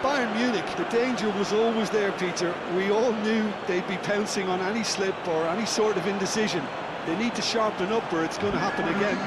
Bayern Munich, the danger was always there, Peter. We all knew they'd be pouncing on any slip or any sort of indecision. They need to sharpen up or it's going to happen again.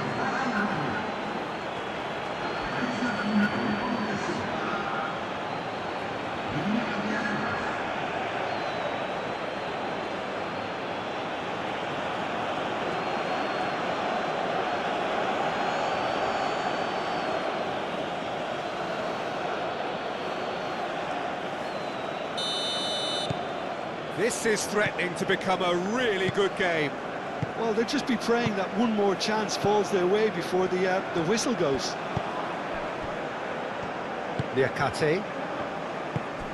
This is threatening to become a really good game. Well, they'll just be praying that one more chance falls their way before the whistle goes. Niakate.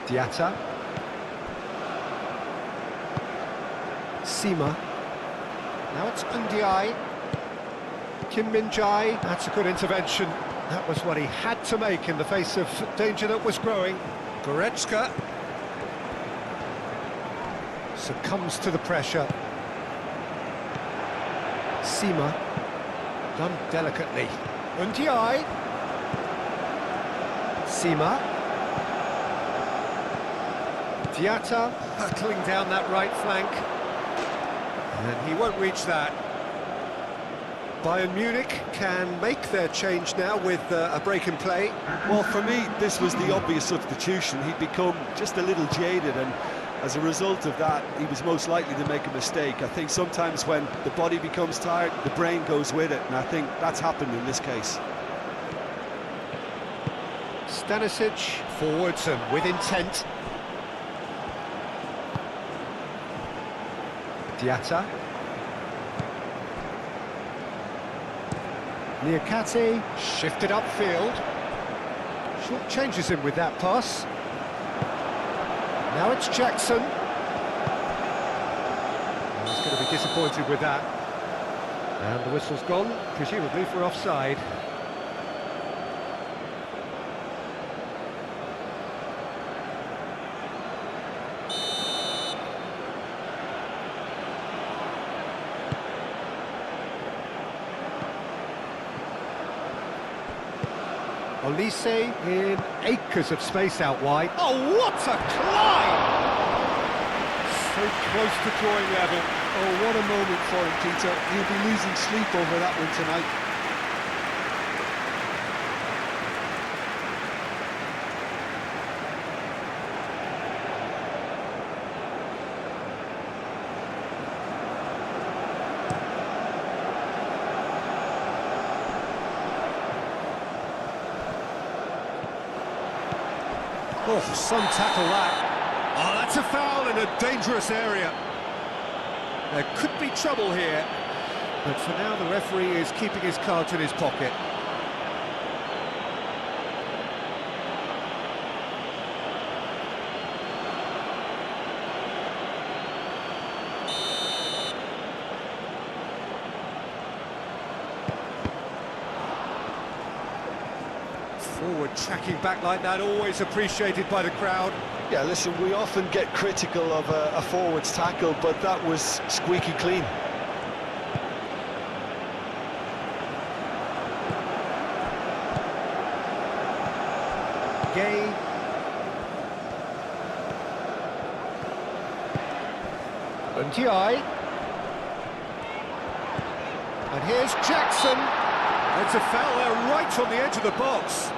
Diatta. Sima. Now it's Ndiaye. Kim Min-jae. That's a good intervention. That was what he had to make in the face of danger that was growing. Goretzka. Succumbs to the pressure. Sima. Done delicately. Ndiaye. Sima. Diatta. Hurtling down that right flank. And he won't reach that. Bayern Munich can make their change now with a break in play. Well, for me, this was the obvious substitution. He'd become just a little jaded, and as a result of that, he was most likely to make a mistake. I think sometimes when the body becomes tired, the brain goes with it, and I think that's happened in this case. Stanisic forwards and with intent. Diatta. Niakate shifted upfield. Short changes him with that pass. Now it's Jackson. He's going to be disappointed with that. And the whistle's gone, presumably for offside. Olise in acres of space out wide. Oh, what a climb! So close to drawing level. Oh, what a moment for him, Peter. He'll be losing sleep over that one tonight. Oh, some tackle that. Oh, that's a foul in a dangerous area. There could be trouble here, but for now the referee is keeping his cards in his pocket. Forward tracking back like that, always appreciated by the crowd. Yeah, listen, we often get critical of a forward's tackle, but that was squeaky clean. Gay. Ndiaye. And here's Jackson. It's a foul there right on the edge of the box.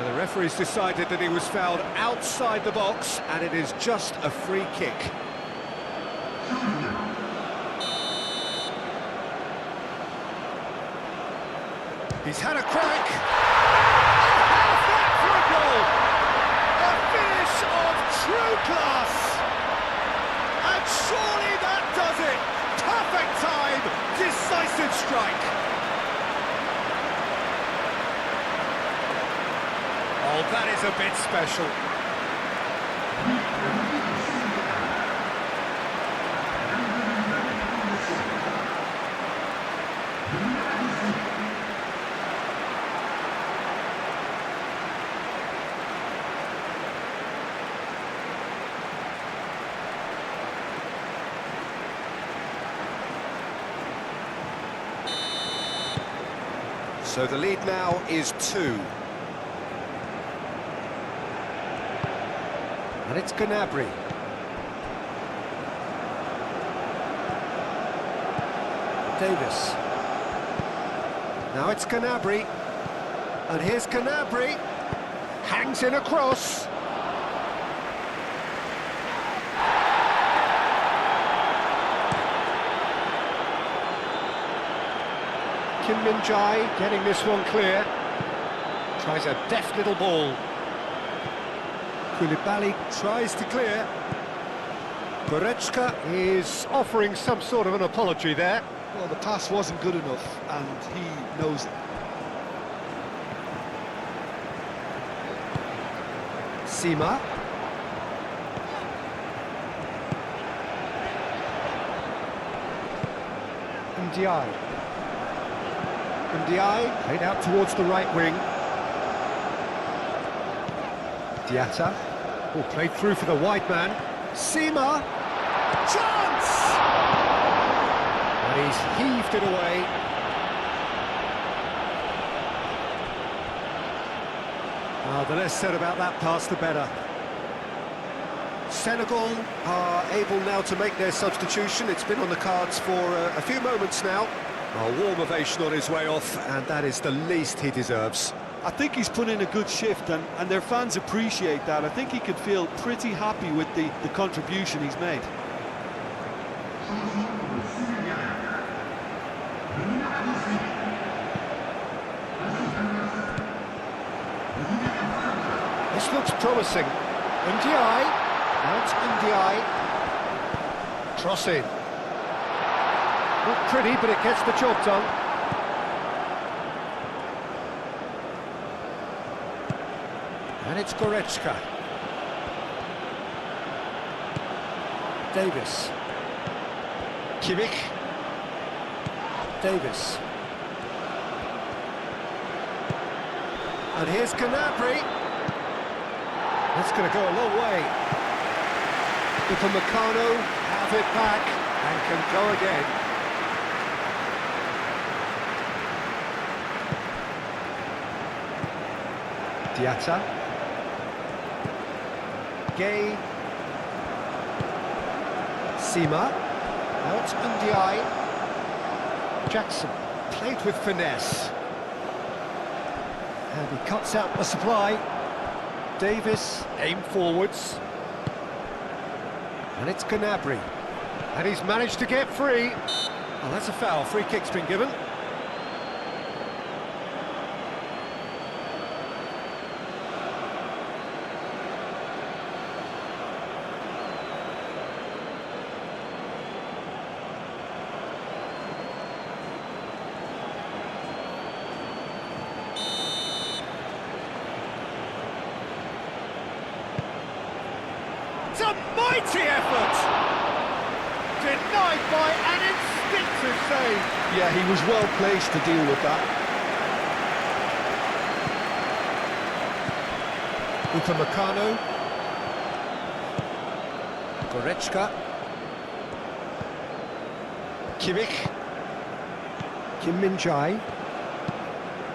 The referee's decided that he was fouled outside the box, and it is just a free kick. He's had a crack. How's that for a goal? A finish of true class. And surely that does it. Perfect time, decisive strike. Oh, that is a bit special. So the lead now is 2. And it's Gnabry. Davis. Now it's Gnabry. And here's Gnabry. Hangs in a cross. Kim Min-jae getting this one clear. Tries a deft little ball. Koulibaly tries to clear. Goretzka is offering some sort of an apology there. Well, the pass wasn't good enough, and he knows it. Sima. Ndiaye. Ndiaye played out towards the right wing. Diatta. Oh, played through for the wide man. Sima. Chance! And he's heaved it away. The less said about that pass, the better. Senegal are able now to make their substitution. It's been on the cards for a few moments now. A warm ovation on his way off, and that is the least he deserves. I think he's put in a good shift, and their fans appreciate that. I think he could feel pretty happy with the contribution he's made. This looks promising. Ndiaye. Now it's Ndiaye. Cross in. Not pretty, but it gets the job done. And it's Goretzka. Davis. Kimmich. Davis. And here's Gnabry. That's going to go a long way. Upamecano have it back and can go again. Diatta. Gay. Sima. Now it's Ndiaye. Jackson played with finesse. And he cuts out the supply. Davis aim forwards. And it's Gnabry. And he's managed to get free. Oh, that's a foul. Free kick's been given. It's a mighty effort! Denied by an instinctive save. Yeah, he was well placed to deal with that. Upamecano. Goretzka. Kimmich. Kim Min-jae.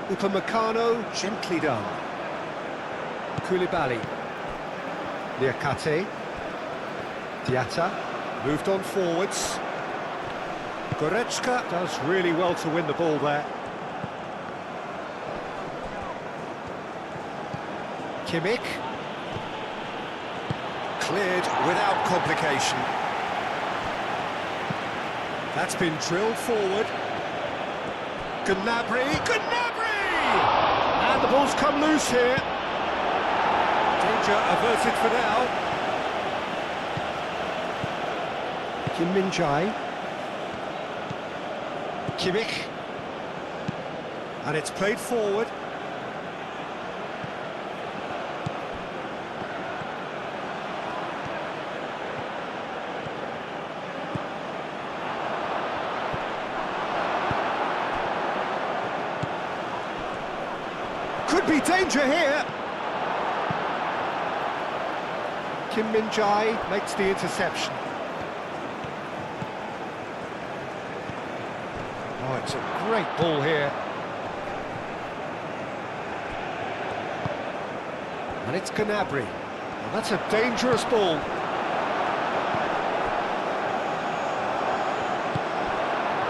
Upamecano, gently done. Koulibaly. Niakate. Diatta. Moved on forwards. Goretzka does really well to win the ball there. Kimmich. Cleared without complication. That's been drilled forward. Gnabry! And the ball's come loose here. Danger averted for now. Kim Min-jae. Kimmich. And it's played forward. Could be danger here. Kim Min-jae makes the interception. Oh, it's a great ball here. And it's Gnabry. And that's a dangerous ball.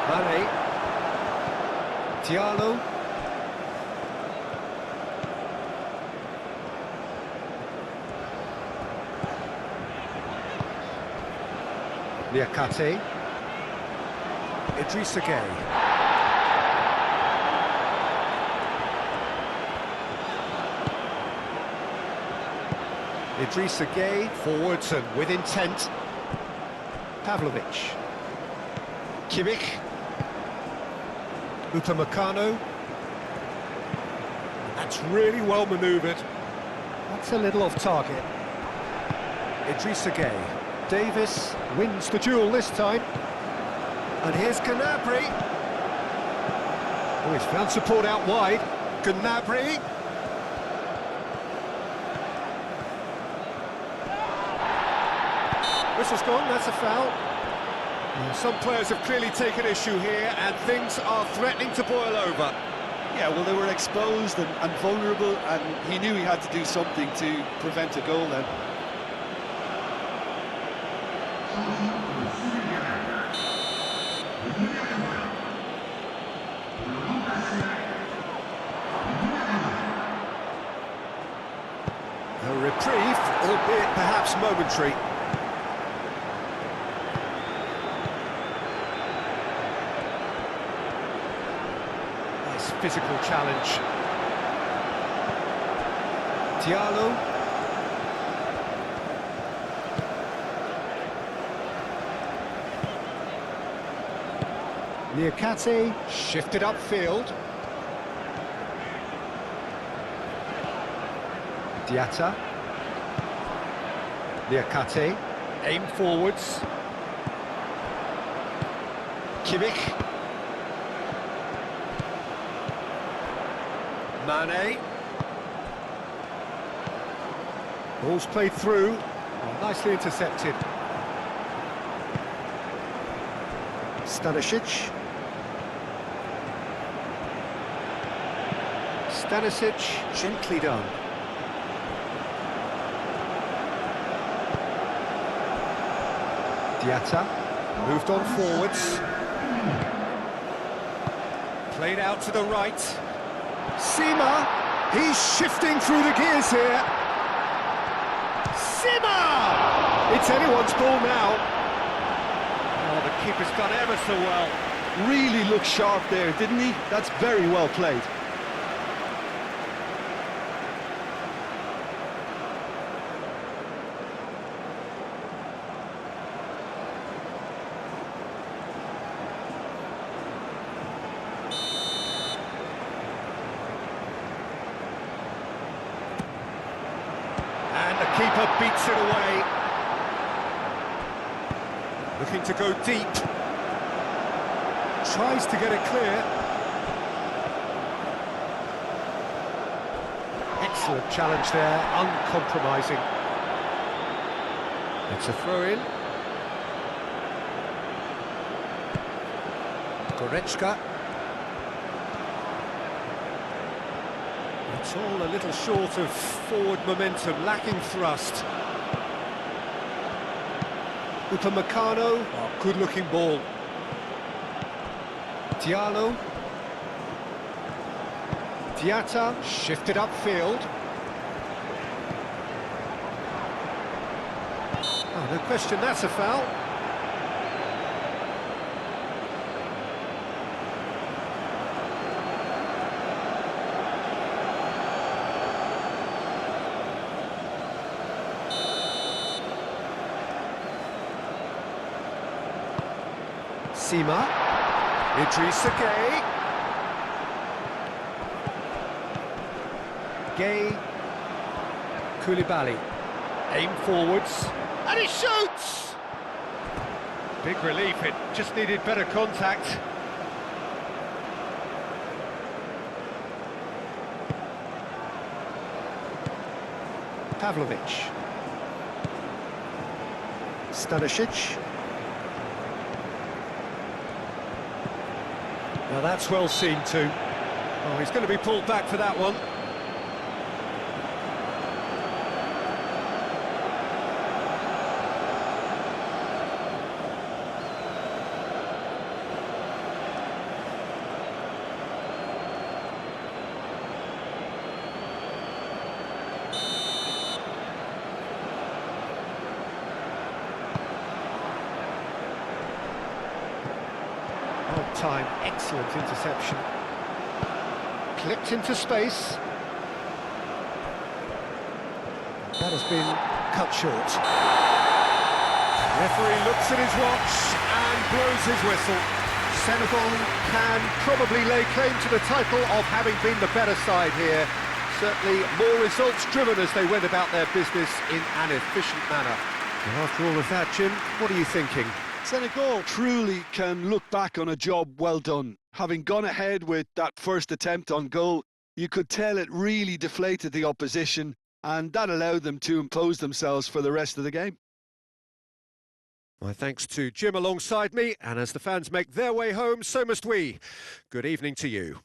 Mane. Diallo. Niakate. Idrissa Gueye. Idrissa Gueye, forwards and with intent. Pavlovic. Kimmich. Upamecano. That's really well manoeuvred. That's a little off target. Idrissa Gueye. Davis wins the duel this time. And here's Gnabry. Oh, he's found support out wide. Gnabry. Whistle's gone, that's a foul. Some players have clearly taken issue here, and things are threatening to boil over. Yeah, well, they were exposed and vulnerable, and he knew he had to do something to prevent a goal then. A reprieve, albeit perhaps momentary. Nice physical challenge. Diallo. Niakate shifted upfield. Diatta. Niakate. Aim forwards. Kimmich. Mane. Ball's played through. Oh, nicely intercepted. Stanisic. Stanisic, gently done. Diatta, moved on forwards. Played out to the right. Sima, he's shifting through the gears here. Sima! It's anyone's ball now. Oh, the keeper's done ever so well. Really looked sharp there, didn't he? That's very well played. And the keeper beats it away. Looking to go deep. Tries to get it clear. Excellent challenge there, uncompromising. It's a throw-in. Goretzka. It's all a little short of forward momentum, lacking thrust. Upamecano. Oh, good-looking ball. Diallo. Diatta shifted upfield. Oh, no question, that's a foul. Sima. Idrissa Gueye. Gay. Koulibaly. Aim forwards. And he shoots! Big relief, it just needed better contact. Pavlovic. Stanisic. Now that's well seen too. Oh, he's going to be pulled back for that one. Time, excellent interception. Clipped into space. That has been cut short. Referee looks at his watch and blows his whistle. Senegal can probably lay claim to the title of having been the better side here. Certainly more results driven as they went about their business in an efficient manner. And after all of that, Jim, what are you thinking? Senegal truly can look back on a job well done. Having gone ahead with that first attempt on goal, you could tell it really deflated the opposition, and that allowed them to impose themselves for the rest of the game. My thanks to Jim alongside me, and as the fans make their way home, so must we. Good evening to you.